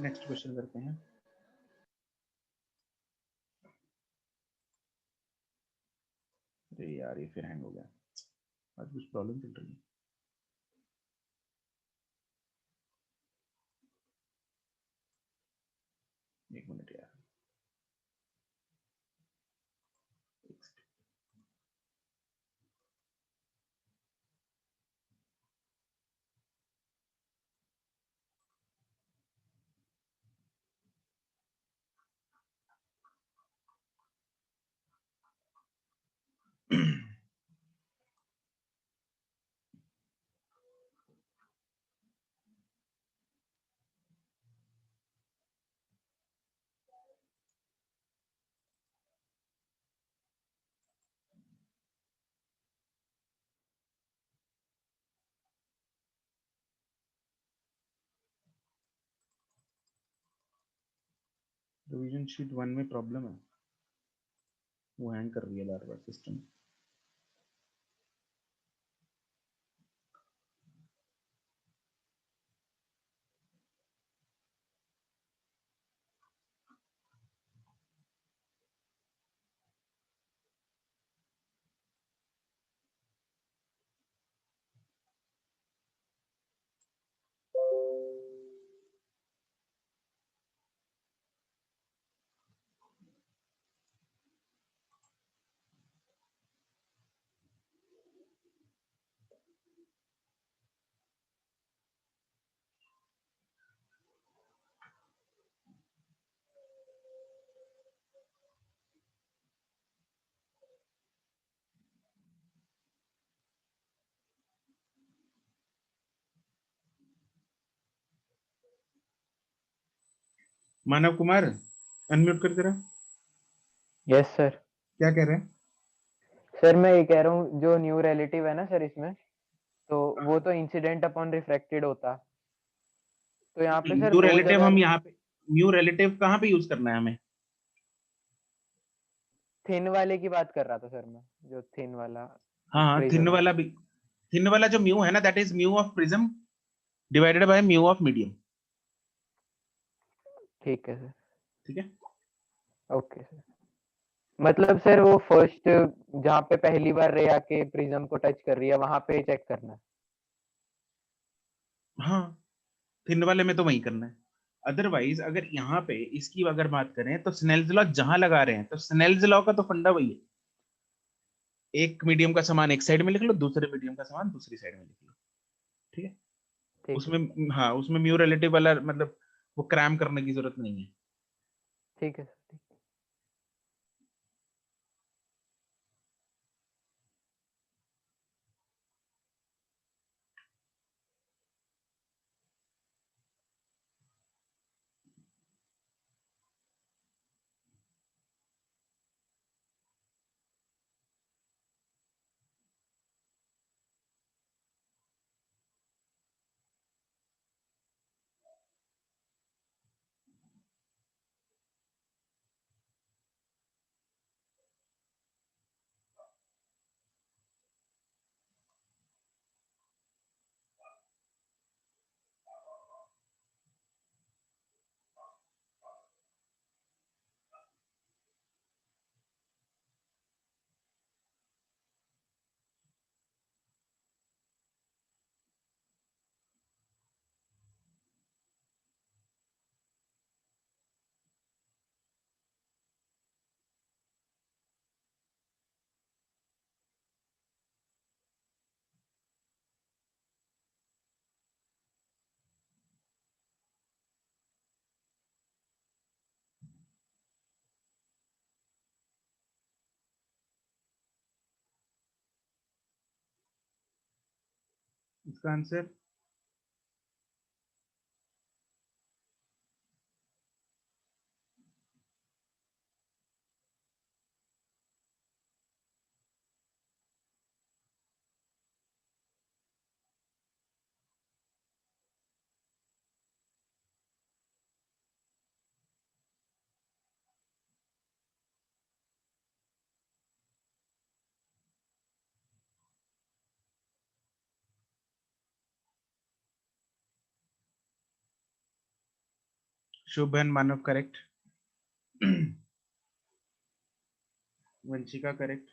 नेक्स्ट क्वेश्चन करते हैं। अरे यार ये फिर हैंग हो गया, आज कुछ प्रॉब्लम चल रही है। एक मिनट यार, रिवीजन शीट 1 में प्रॉब्लम है, वो हैंग कर रही है बार बार सिस्टम। मानव कुमार अनम्यूट कर जरा। Yes sir. क्या कह रहे हैं? सर मैं ये कह रहा हूँ जो न्यू रिलेटिव है ना सर इसमें, तो वो तो इंसिडेंट अपॉन रिफ्रैक्टेड होता, तो यहाँ पे सर न्यू दो रिलेटिव हम जगह यहाँ पे न्यू रिलेटिव कहाँ पे यूज करना है हमें? थिन वाले की बात कर रहा था सर मैं, जो थिन वाला हाँ हाँ, थिन प्रिज्म है। वाला भी। थिन वाला जो म्यू है ना, that is mu of prism divided by mu of medium. ठीक है सर। ठीक है। Okay sir. मतलब सर वो फर्स्ट जहाँ पे पहली बार रे आके प्रिज्म को टच कर रही है वहां पे चेक करना है। हाँ, थिन वाले में तो वही करना है। अदरवाइज अगर यहाँ पे इसकी अगर बात करें तो स्नेल्स लॉ जहां लगा रहे हैं, तो स्नेल्स लॉ का तो फंडा वही है, एक मीडियम का सामान एक साइड में लिख लो, दूसरे मीडियम का सामान दूसरी साइड में लिख लो। ठीक है। ठीक है। उसमें हाँ, उसमें म्यू रिलेटिव वाला मतलब वो क्रैम करने की जरूरत नहीं है। ठीक है सर। ठीक। इसका answer Shubh and Manav correct. Vanshika correct.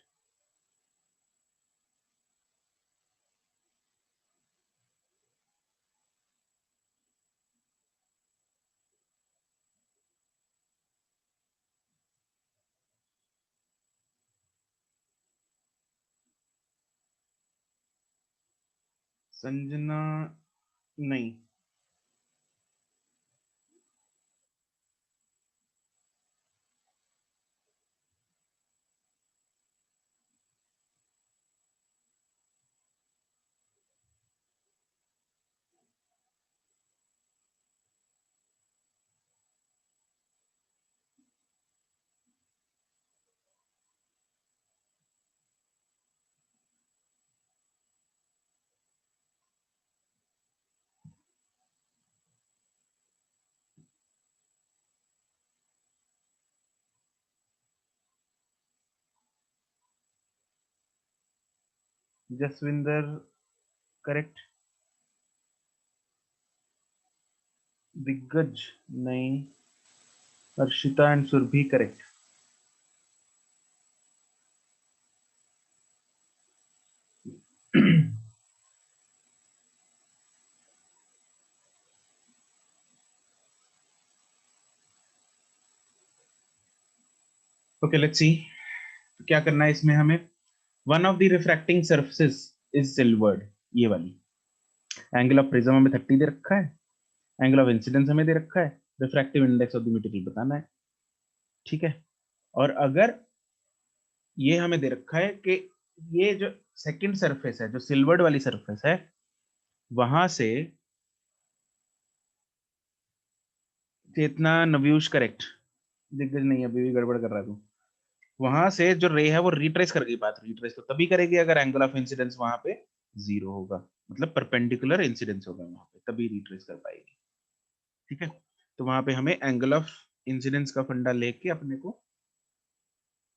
Sanjana नहीं। जसविंदर करेक्ट। दिग्गज नहीं। Arshita and Surabhi correct. Okay, let's see क्या करना है इसमें हमें। One of the refracting surfaces is silvered, ये वाली। एंगल ऑफ प्रिज्म हमें 30 दे रखा है, एंगल ऑफ इंसिडेंस हमें दे रखा है, refractive index of the material बताना है। ठीक है। और अगर ये हमें दे रखा है कि ये जो सेकंड सरफेस है, जो सिल्वर्ड वाली सरफेस है, वहां से चेतना नव्यूष करेक्ट, दिग्गज नहीं अभी भी गड़बड़ कर रहा तू। वहां से जो रे है वो रिट्रेस कर गई बात, रिट्रेस तो तभी करेगी अगर एंगल ऑफ इंसिडेंस वहां पे 0 होगा, मतलब परपेंडिकुलर इंसिडेंस होगा वहां पे, तभी रिट्रेस कर पाएगी। ठीक है, तो वहां पे हमें एंगल ऑफ इंसिडेंस का फंडा लेके अपने को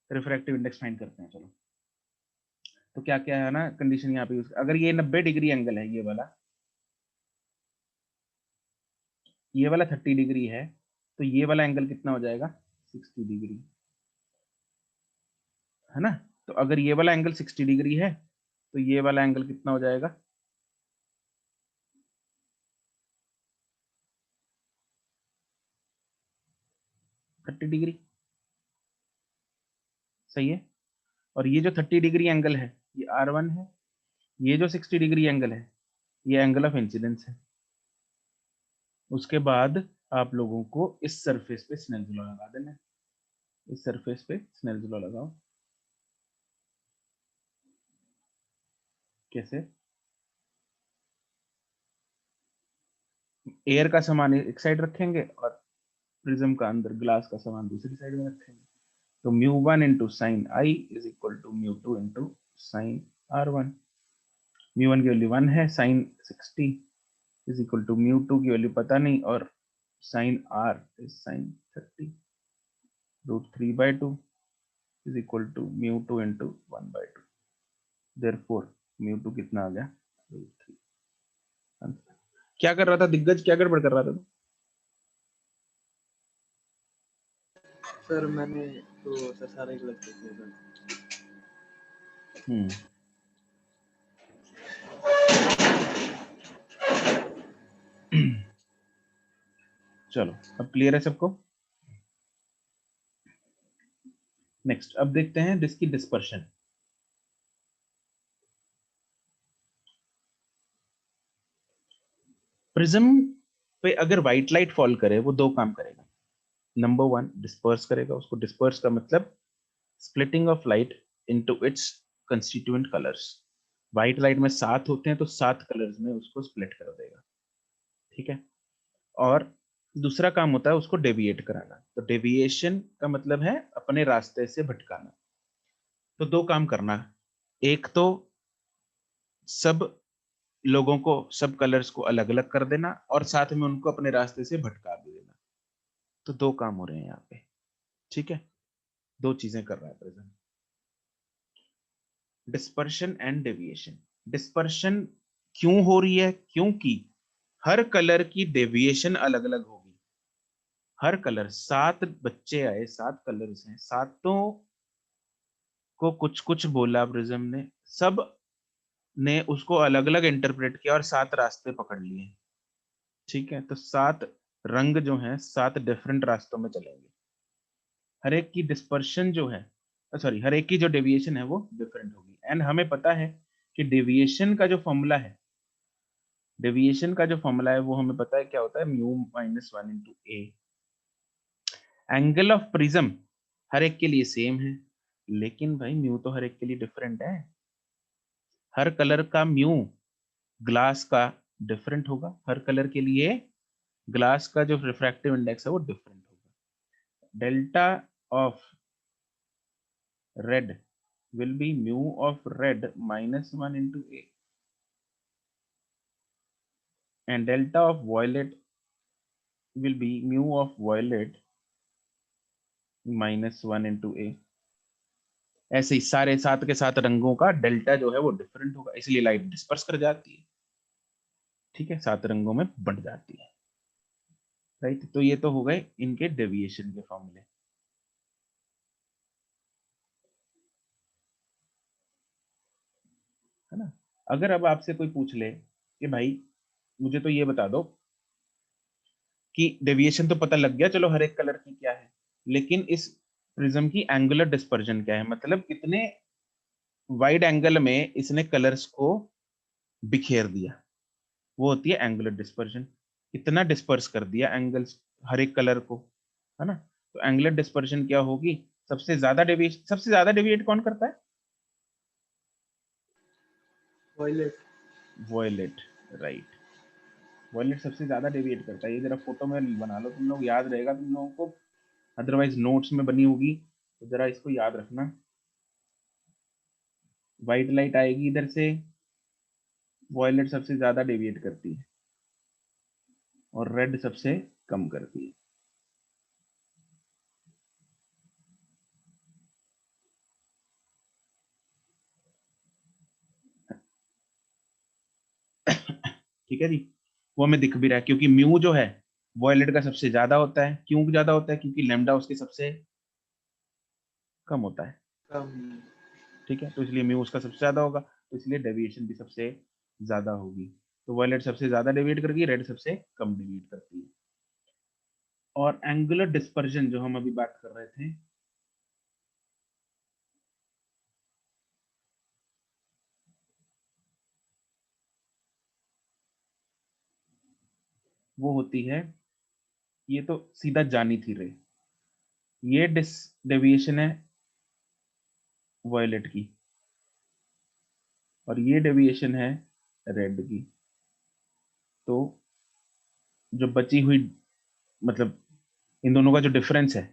रिफ्रैक्टिव इंडेक्स फाइंड करते हैं। चलो, तो क्या क्या है ना कंडीशन यहाँ पे यूज, अगर ये 90 डिग्री एंगल है, ये वाला 30 डिग्री है, तो ये वाला एंगल कितना हो जाएगा 60 डिग्री, है ना। तो अगर ये वाला एंगल 60 डिग्री है तो ये वाला एंगल कितना हो जाएगा 30 डिग्री, सही है। और ये जो 30 डिग्री एंगल है ये R1 है, ये जो 60 डिग्री एंगल है ये एंगल ऑफ इंसिडेंस है। उसके बाद आप लोगों को इस सरफेस पे स्नेल्स लॉ लगा देना है, इस सरफेस पे स्नेल्स लॉ लगाओ। कैसे, एयर का सामान एक साइड रखेंगे और प्रिज्म का अंदर ग्लास का सामान दूसरी साइड में रखेंगे। तो μ1 into sine I is equal to μ2 into sine R1। μ1 की वैल्यू 1 है, साइन 60 इज इक्वल टू μ2 की वैल्यू पता नहीं, और sine R is sine 30, √3/2 is equal to μ2 into 1/2। Therefore μ2 कितना आ गया √3। क्या कर रहा था दिग्गज, क्या गड़बड़ कर रहा था? सर मैंने तो सर सारे गलत कर दिए सर। चलो अब क्लियर है सबको। नेक्स्ट अब देखते हैं डिस्क की डिस्पर्शन। प्रिज्म पे अगर व्हाइट लाइट फॉल करे वो दो काम करेगा। नंबर 1 डिस्पर्स करेगा उसको, डिस्पर्स का मतलब splitting of light into its constituent colours. White light में 7 होते हैं तो 7 कलर्स में उसको स्प्लिट कर देगा, ठीक है। और दूसरा काम होता है उसको डेविएट कराना। तो डेविएशन का मतलब है अपने रास्ते से भटकाना। तो दो काम करना, एक तो सब लोगों को, सब कलर्स को अलग अलग कर देना और साथ में उनको अपने रास्ते से भटका भी देना। तो दो काम हो रहे हैं यहाँ पे, ठीक है। दो चीजें कर रहा है prism, dispersion and deviation. Dispersion क्यों हो रही है? क्योंकि हर कलर की डेविएशन अलग अलग होगी। हर कलर, 7 बच्चे आए, 7 कलर्स हैं, सातों को कुछ कुछ बोला प्रिज्म ने, सब ने उसको अलग अलग इंटरप्रेट किया और 7 रास्ते पकड़ लिए, ठीक है। तो 7 रंग जो हैं 7 डिफरेंट रास्तों में चलेंगे। हर एक की डिस्पर्शन जो है, सॉरी, हर एक की जो डेविएशन है वो डिफरेंट होगी। एंड हमें पता है कि डेविएशन का जो फॉर्मूला है, डेविएशन का जो फॉर्मूला है वो हमें पता है क्या होता है, μ-1 into A. Angle of prism हर एक के लिए सेम है, लेकिन भाई म्यू तो हर एक के लिए डिफरेंट है। हर कलर का म्यू ग्लास का डिफरेंट होगा, हर कलर के लिए ग्लास का जो रिफ्रैक्टिव इंडेक्स है वो डिफरेंट होगा। Delta of red will be mu of red -1 into a, and delta of violet will be mu of violet -1 into a। ऐसे ही सारे 7 के 7 रंगों का डेल्टा जो है वो डिफरेंट होगा, इसलिए लाइट डिस्पर्स कर जाती है, ठीक है, 7 रंगों में बंट जाती है, राइट। तो ये तो हो गए इनके डेविएशन के फॉर्मूले, है ना। अगर अब आपसे कोई पूछ ले कि भाई मुझे तो ये बता दो कि डेविएशन तो पता लग गया, चलो हर एक कलर की क्या है, लेकिन इस प्रिज्म की एंगुलर डिस्पर्जन क्या है, मतलब कितने वाइड एंगल में इसने कलर्स को बिखेर दिया, वो होती है एंगुलर डिस्पर्जन। कितना डिस्पर्स कर दिया एंगल्स, हर एक कलर को, है ना। तो एंगुलर डिस्पर्जन क्या होगी, सबसे ज्यादा डेविएट कौन करता है? वायलेट। Violet, right. वॉयलेट सबसे ज्यादा डेविएट करता है। ये जरा फोटो में बना लो, तुम लोग याद रहेगा तुम लोगों को, अदरवाइज नोट्स में बनी होगी, तो जरा इसको याद रखना। व्हाइट लाइट आएगी इधर से, वॉयलेट सबसे ज्यादा डेविएट करती है और रेड सबसे कम करती है। ठीक है जी, वो हमें दिख भी रहा है क्योंकि म्यू जो है वॉयलेट का सबसे ज्यादा होता है। क्यों ज्यादा होता है? क्योंकि लैम्डा उसके सबसे कम होता है। कम। ठीक है, तो इसलिए म्यू उसका सबसे ज्यादा होगा, तो इसलिए डेविएशन भी सबसे ज्यादा होगी। तो वॉयलेट सबसे ज्यादा डेविएट करती है, रेड सबसे कम डेविएट करती है। और एंगुलर डिस्पर्जन जो हम अभी बात कर रहे थे, वो होती है, ये तो सीधा जानी थी रे, ये डेविएशन है वॉयलेट की और ये डेविएशन है रेड की। तो जो बची हुई, मतलब इन दोनों का जो डिफरेंस है,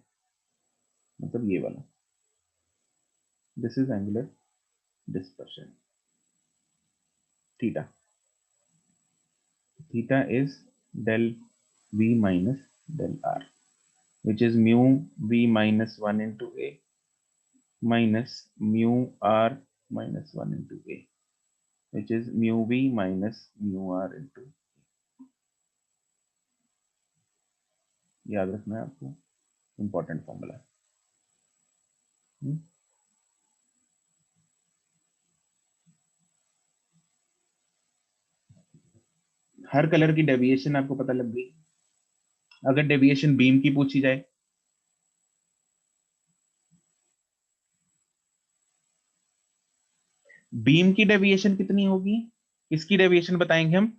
मतलब ये वाला, this is angular dispersion theta. Theta is del v minus del r, which is mu v minus 1 into a minus mu r minus 1 into a, which is mu v minus mu r into a. याद रखना है आपको, important formula है। हर colour की deviation आपको पता लग गई। अगर डेविएशन बीम की पूछी जाए, बीम की डेविएशन कितनी होगी, इसकी डेविएशन बताएंगे हम,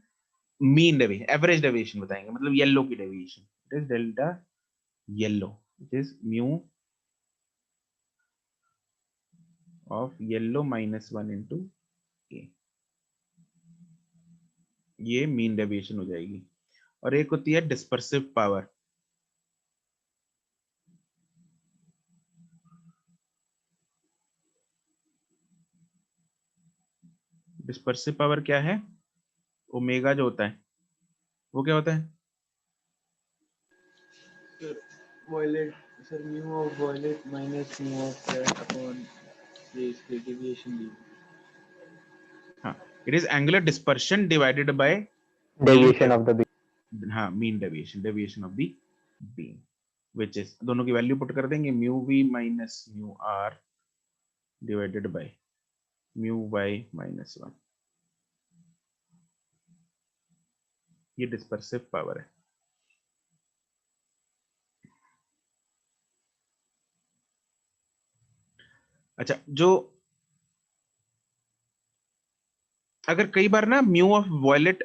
मीन डेविएशन, एवरेज डेविएशन बताएंगे, मतलब येलो की deviation, it is delta yellow, it is mu of yellow minus 1 into A, ये मीन डेविएशन हो जाएगी। और एक होती है डिस्पर्सिव पावर, डिस्पर्सिव पावर क्या है, ओमेगा जो होता है वो क्या होता है, violet sir, mu of violet minus mu of red upon ये इसकी डेविएशन दी। हाँ, it is angular dispersion divided by deviation of the beam. हाँ mean deviation, deviation of the beam, which is, दोनों की वैल्यू पुट कर देंगे, mu V minus mu R divided by mu Y minus 1, ये डिस्पर्सिव पावर है। अच्छा, जो अगर कई बार ना म्यू ऑफ वॉयलेट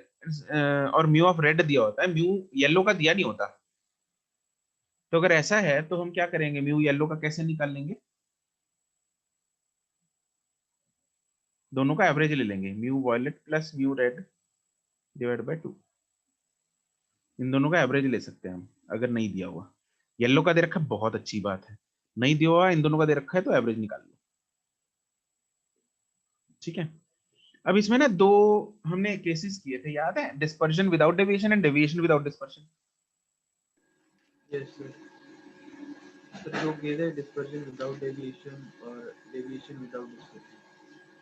और म्यू ऑफ रेड दिया होता है, म्यू येलो का दिया नहीं होता, तो अगर ऐसा है तो हम क्या करेंगे, म्यू येलो का कैसे निकाल लेंगे, दोनों का एवरेज ले लेंगे, mu violet plus mu red divide by 2, इन दोनों का एवरेज ले सकते हैं हम। अगर नहीं दिया हुआ, येलो का दे रखा है, बहुत अच्छी बात है, नहीं दिया हुआ इन दोनों का दे रखा है तो एवरेज निकाल लो। ठीक है, अब इसमें ना दो हमने केसेस किए थे, याद है, dispersion without deviation and deviation without dispersion. Yes sir. Sir जो गए थे डिस्पर्जन विदाउट डेविएशन और डेविएशन विदाउट डिस्पर्जन।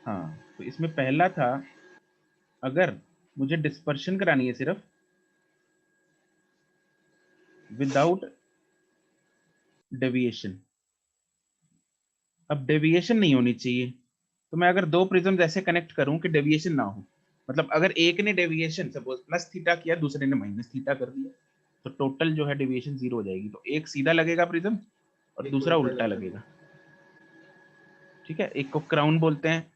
हाँ, तो इसमें पहला था, अगर मुझे डिस्पर्शन करानी है सिर्फ विदाउट डेविएशन, अब डेविएशन नहीं होनी चाहिए, तो मैं अगर दो प्रिज्म ऐसे कनेक्ट करूं कि डेविएशन ना हो, मतलब अगर एक ने डेविएशन सपोज प्लस थीटा किया, दूसरे ने माइनस थीटा कर दिया, तो टोटल जो है डेविएशन 0 हो जाएगी। तो एक सीधा लगेगा प्रिज्म और एक दूसरा उल्टा उल्टा लगा लगेगा। ठीक है, एक को क्राउन बोलते हैं,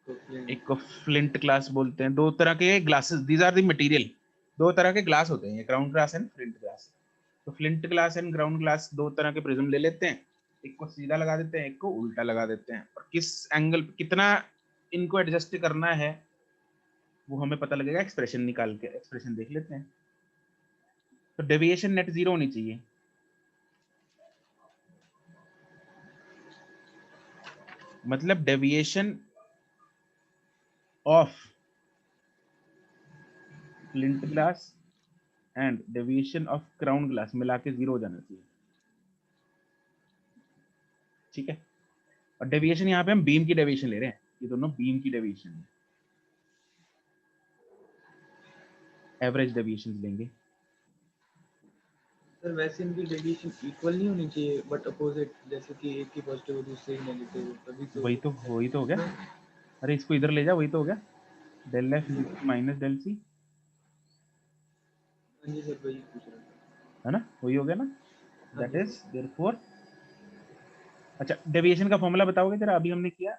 तो एक को फ्लिंट ग्लास बोलते हैं। दो तरह के glasses, these are the material, दो तरह के ग्लास होते हैं, crown glass and flint glass. तो flint glass and ground glass दो तरह के प्रिज्म ले लेते हैं, एक को सीधा लगा देते हैं, एक को उल्टा लगा देते हैं, और किस एंगल कितना इनको एडजस्ट करना है वो हमें पता लगेगा एक्सप्रेशन निकाल के। एक्सप्रेशन देख लेते हैं। तो डेविएशन नेट 0 होनी चाहिए। मतलब deviation of flint glass and deviation of crown glass मिला के 0 हो जाना चाहिए। ठीक है। और डेविएशन यहाँ पे हम बीम की डेविएशन ले रहे हैं, ये दोनों बीम की डेविएशन है। एवरेज डेविएशन लेंगे। सर वैसे इनकी डेविएशन इक्वल नहीं होनी चाहिए बट अपोजिट, जैसे कि एक की पॉजिटिव हो दूसरे की नेगेटिव हो, तभी तो वही तो हो गया। अरे इसको इधर ले जा, वही तो हो गया। Del F minus del C, हाँ जी सर वही पूछ रहा था। है ना, वही हो गया ना। हाँ दैट जी इज देयरफॉर। अच्छा, डेविएशन का फॉर्मूला बताओगे जरा। अभी हमने किया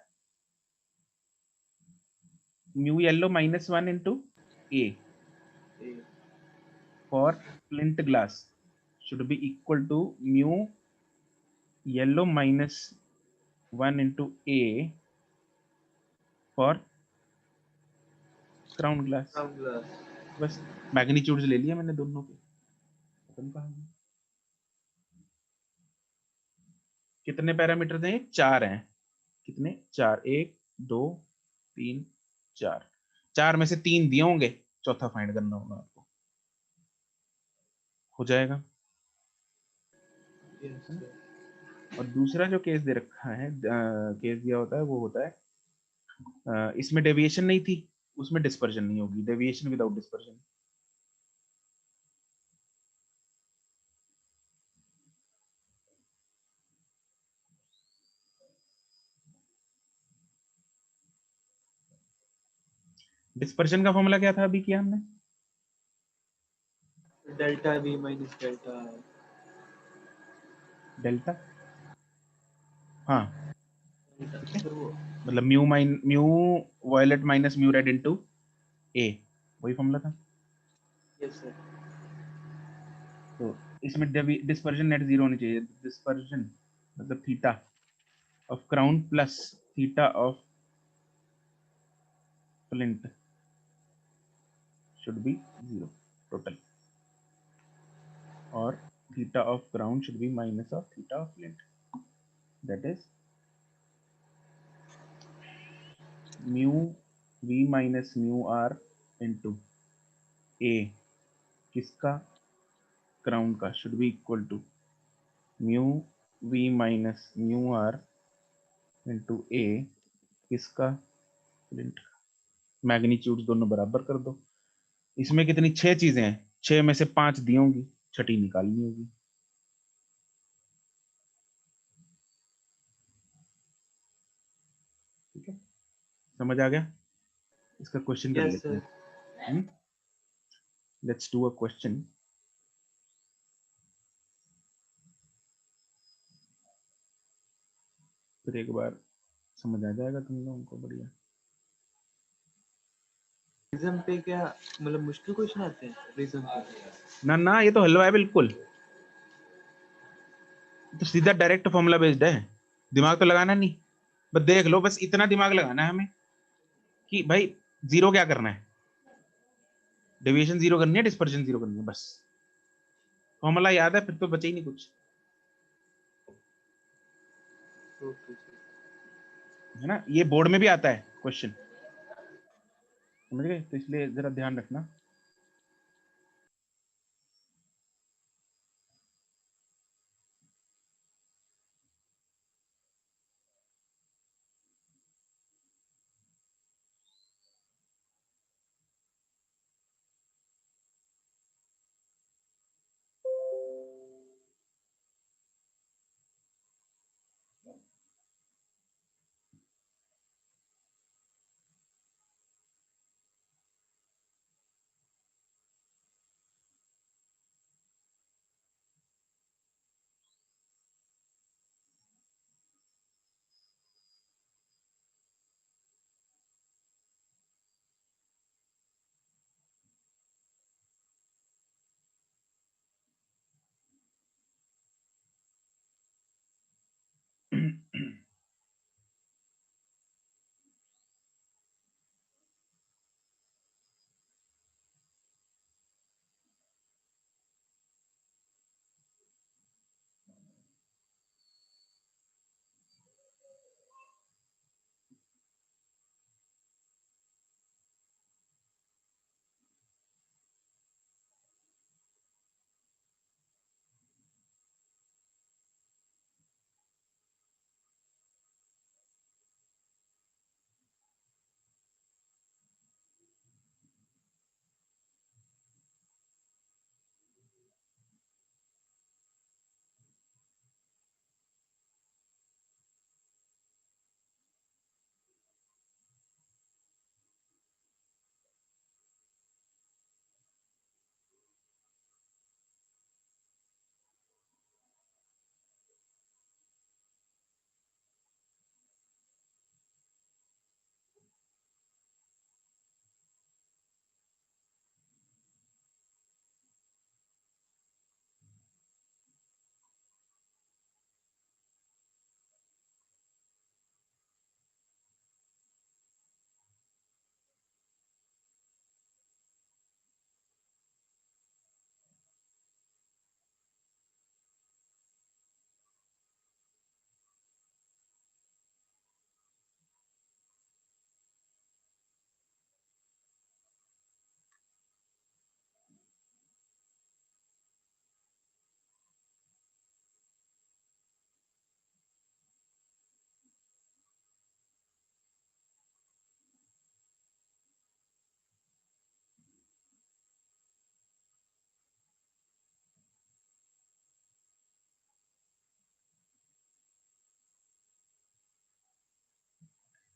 mu yellow minus 1 into A sir. for flint glass should be equal to mu yellow minus 1 into A for crown glass। Ground glass. बस मैग्नीट्यूड्स ले लिया मैंने दोनों के। खत्म कहानी। कितने पैरामीटर हैं? 4 हैं। कितने? 4। 1 2 3 4। 4 में से 3 दिए होंगे, चौथा फाइंड करना होगा आपको। हो जाएगा। Yes sir. और दूसरा जो केस दे रखा है, केस दिया होता है, वो होता है इसमें डेविएशन नहीं थी, उसमें डिस्पर्जन नहीं होगी। Deviation without dispersion. डिस्पर्जन का फॉर्मूला क्या था अभी किया हमने? Delta V minus delta. Delta, हाँ ठीक है। सर वो मतलब mu violet minus mu red into A, वही फॉर्मूला था। Yes sir. तो इसमें डिस्पर्जन नेट 0 होनी चाहिए। डिस्पर्जन मतलब theta of crown plus theta of flint should be 0 total, or theta of crown should be minus of theta of flint, that is mu v minus mu r into a किसका? Crown का, should be equal to mu v minus mu r into a किसका? Flint. Magnitude दोनों बराबर कर दो। इसमें कितनी? 6 चीजें हैं, 6 में से 5 दी होंगी, छठी निकालनी होगी। ठीक है, समझ आ गया? इसका क्वेश्चन कर यस लेते सर। हैं। Let's do a question. फिर एक बार समझ आ जाएगा तुम लोगों को बढ़िया। रिज्म पे क्या मतलब मुश्किल क्वेश्चन आते हैं रिज्म पे? ना ना, ये तो हलवा है बिल्कुल। तो सीधा डायरेक्ट फॉर्मूला बेस्ड है, दिमाग तो लगाना नहीं। बस देख लो, बस इतना दिमाग लगाना है हमें कि भाई जीरो क्या करना है, डेविएशन 0 करनी है, डिस्पर्जन 0 करनी है, बस। फॉर्मूला याद है फिर तो बचे ही नहीं कुछ, ओके सर। है ना। ये बोर्ड में भी आता है क्वेश्चन, समझ गए? तो इसलिए जरा ध्यान रखना।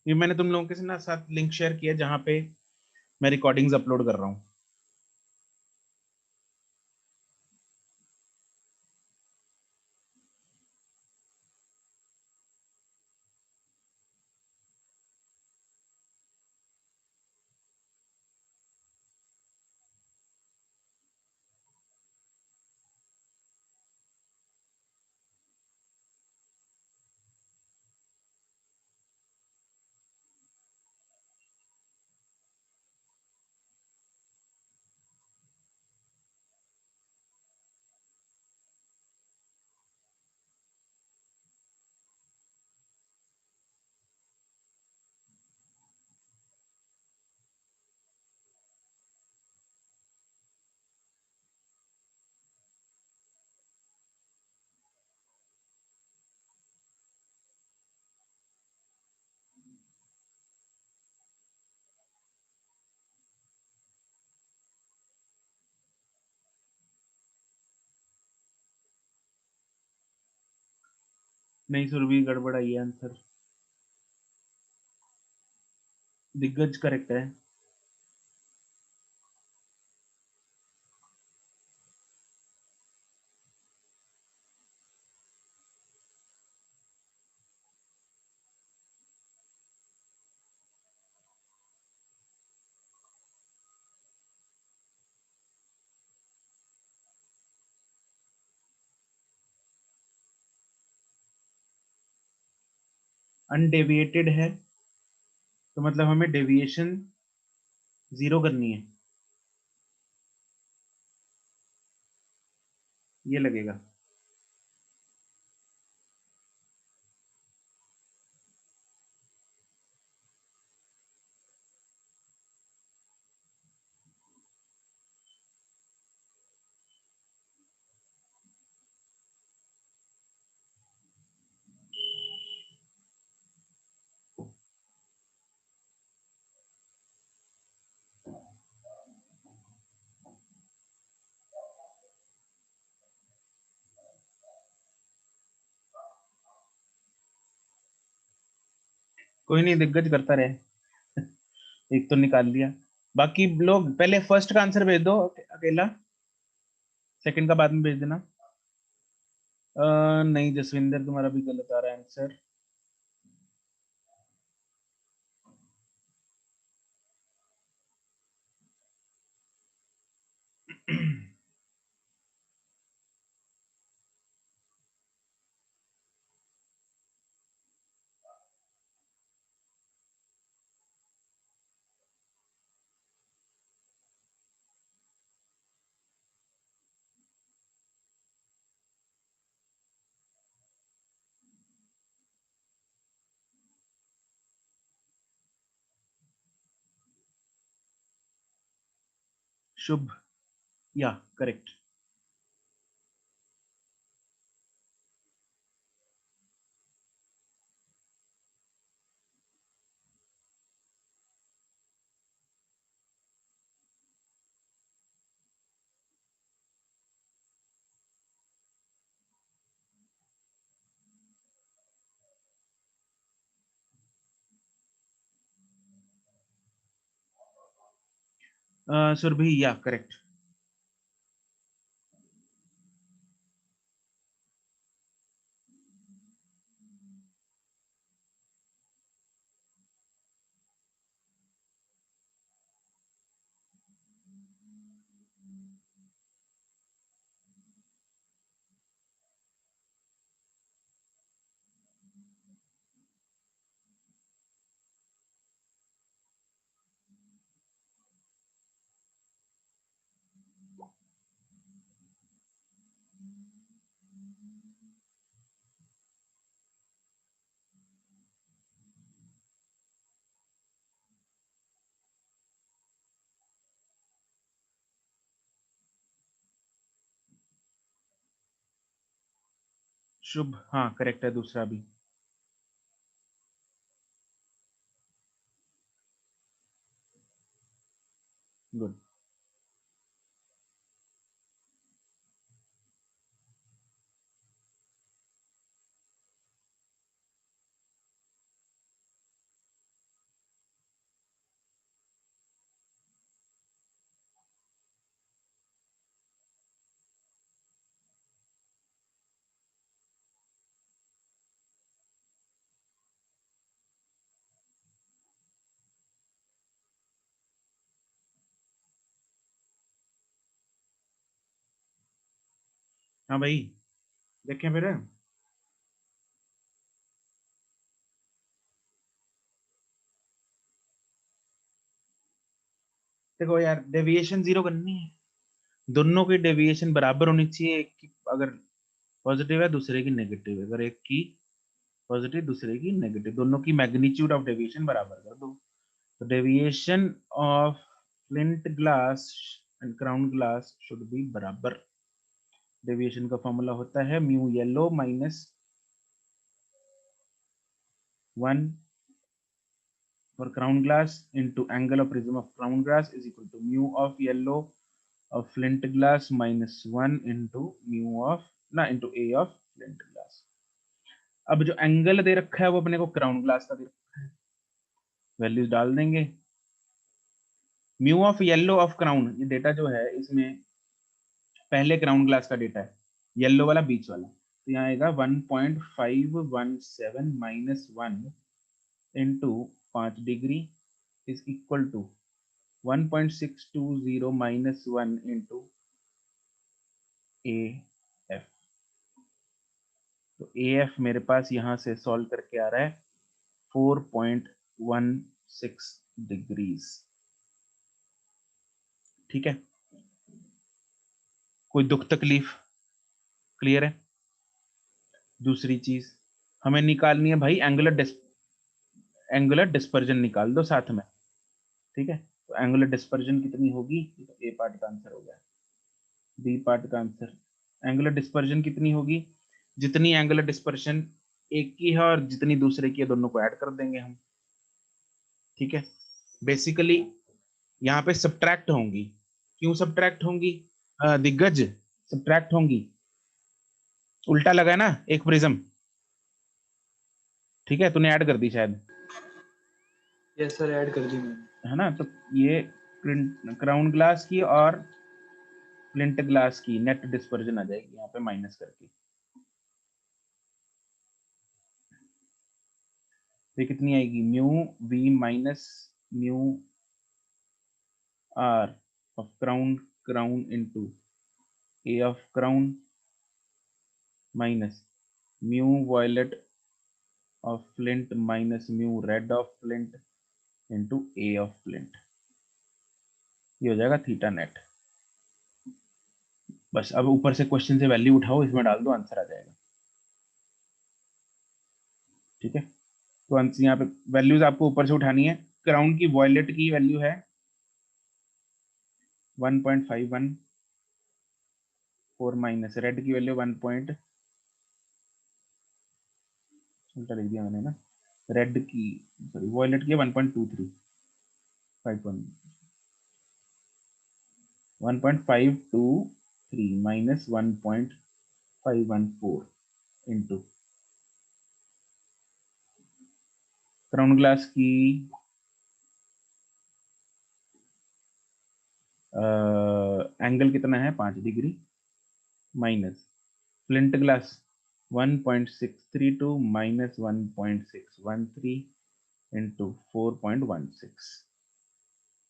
ये मैंने तुम लोगों के साथ लिंक शेयर किया जहां पे मैं रिकॉर्डिंग्स अपलोड कर रहा हूँ। नहीं सुरभि, गड़बड़ आई है आंसर। दिग्गज करेक्ट है। अनडेविएटेड है तो मतलब हमें डेविएशन 0 करनी है, ये लगेगा। कोई नहीं, दिग्गज करता रहे। एक तो निकाल लिया। बाकी लोग पहले फर्स्ट का आंसर भेज दो अकेला, सेकंड का बाद में भेज देना। नहीं जसविंदर, तुम्हारा भी गलत आ रहा है आंसर। शुभ, या करेक्ट। सुरभि, या करेक्ट। शुभ, हाँ करेक्ट है दूसरा भी। गुड। हाँ भाई, देखें फिर। देखो यार, डेविएशन 0 करनी है, दोनों की डेविएशन बराबर होनी चाहिए। एक की अगर पॉजिटिव है, दूसरे की नेगेटिव है। अगर एक की पॉजिटिव, दूसरे की नेगेटिव, दोनों की मैग्नीट्यूड ऑफ डेविएशन बराबर कर दो। तो deviation of flint glass and crown glass should be बराबर। डेविएशन का फॉर्मूला होता है mu yellow minus 1 for crown glass into angle of prism of crown glass is equal to mu of yellow of flint glass minus 1 into mu of ना into a of flint glass। अब जो angle दे रखा है वो अपने को crown glass का दे रखा है, वैल्यूज डाल देंगे। Mu of yellow of crown, ये डेटा जो है इसमें पहले क्राउन ग्लास का डेटा है, येलो वाला बीच वाला, तो यहाँ आएगा 1.517 minus 1 into 5 degree is equal to 1.620 minus 1 into AF। तो AF मेरे पास यहां से सॉल्व करके आ रहा है 4.16 डिग्रीज। ठीक है, कोई दुख तकलीफ? क्लियर है? दूसरी चीज हमें निकालनी है भाई, एंगुलर डिस्पर्जन निकाल दो साथ में। ठीक है, तो एंगुलर डिस्पर्जन कितनी होगी? तो ए पार्ट का आंसर हो गया, बी पार्ट का आंसर। एंगुलर डिस्पर्जन कितनी होगी? जितनी एंगुलर डिस्पर्शन एक की है और जितनी दूसरे की है, दोनों को ऐड कर देंगे हम। ठीक है, बेसिकली यहाँ पे सब्ट्रैक्ट होंगी। क्यों सब्ट्रैक्ट होंगी? दिग्गज, सब्ट्रैक्ट होंगी। उल्टा लगा है ना एक प्रिज्म। ठीक है, तूने ऐड कर दी शायद। यस सर, ऐड कर दी मैंने। है ना, तो ये क्राउन ग्लास की और फ्लिंट ग्लास की नेट डिस्पर्जन आ जाएगी यहाँ पे माइनस करके। तो कितनी आएगी? Mu V minus mu R of crown into A of crown minus mu violet of flint minus mu red of flint into A of flint. ये हो जाएगा थीटा नेट। बस अब ऊपर से क्वेश्चन से वैल्यू उठाओ, इसमें डाल दो, आंसर आ जाएगा। ठीक है, तो आंसर यहाँ पे वैल्यूज आपको ऊपर से उठानी है। क्राउन की वॉयलेट की वैल्यू है 1.51 माइनस रेड की वैल्यू 1 पॉइंट, उल्टा लिख दिया मैंने ना, रेड की सॉरी वॉयलेट की 1.23 1.523 माइनस 1.514 इंटू क्राउन ग्लास की एंगल कितना है? 5 degree minus flint glass 1.632 minus 1.613 into 4.16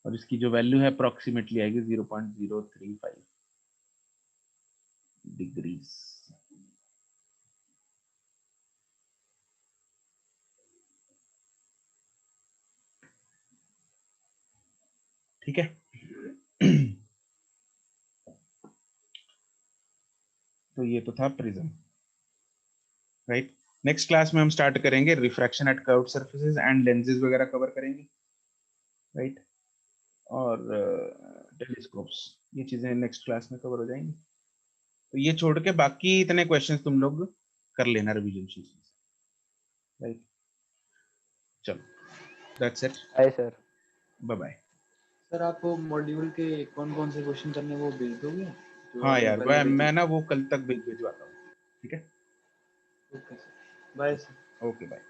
और इसकी जो वैल्यू है अप्रोक्सीमेटली आएगी 0.035 डिग्रीज। ठीक है, तो ये तो था प्रिज्म, राइट। नेक्स्ट क्लास में हम स्टार्ट करेंगे refraction at curved surfaces and lenses वगैरह कवर करेंगे, राइट। और टेलीस्कोप्स, ये चीजें नेक्स्ट क्लास में कवर हो जाएंगी। तो ये छोड़ के बाकी इतने क्वेश्चंस तुम लोग कर लेना रिवीजन शीट में, राइट। चलो, that's it, bye sir. Bye bye. Sir आप वो मॉड्यूल के कौन कौन से क्वेश्चन करने वो भेज दोगे जो हाँ आपने यार, पहले भेजे मैं थे? ना वो कल तक भिजवाता हूँ। ठीक है, okay sir, bye sir. Okay bye.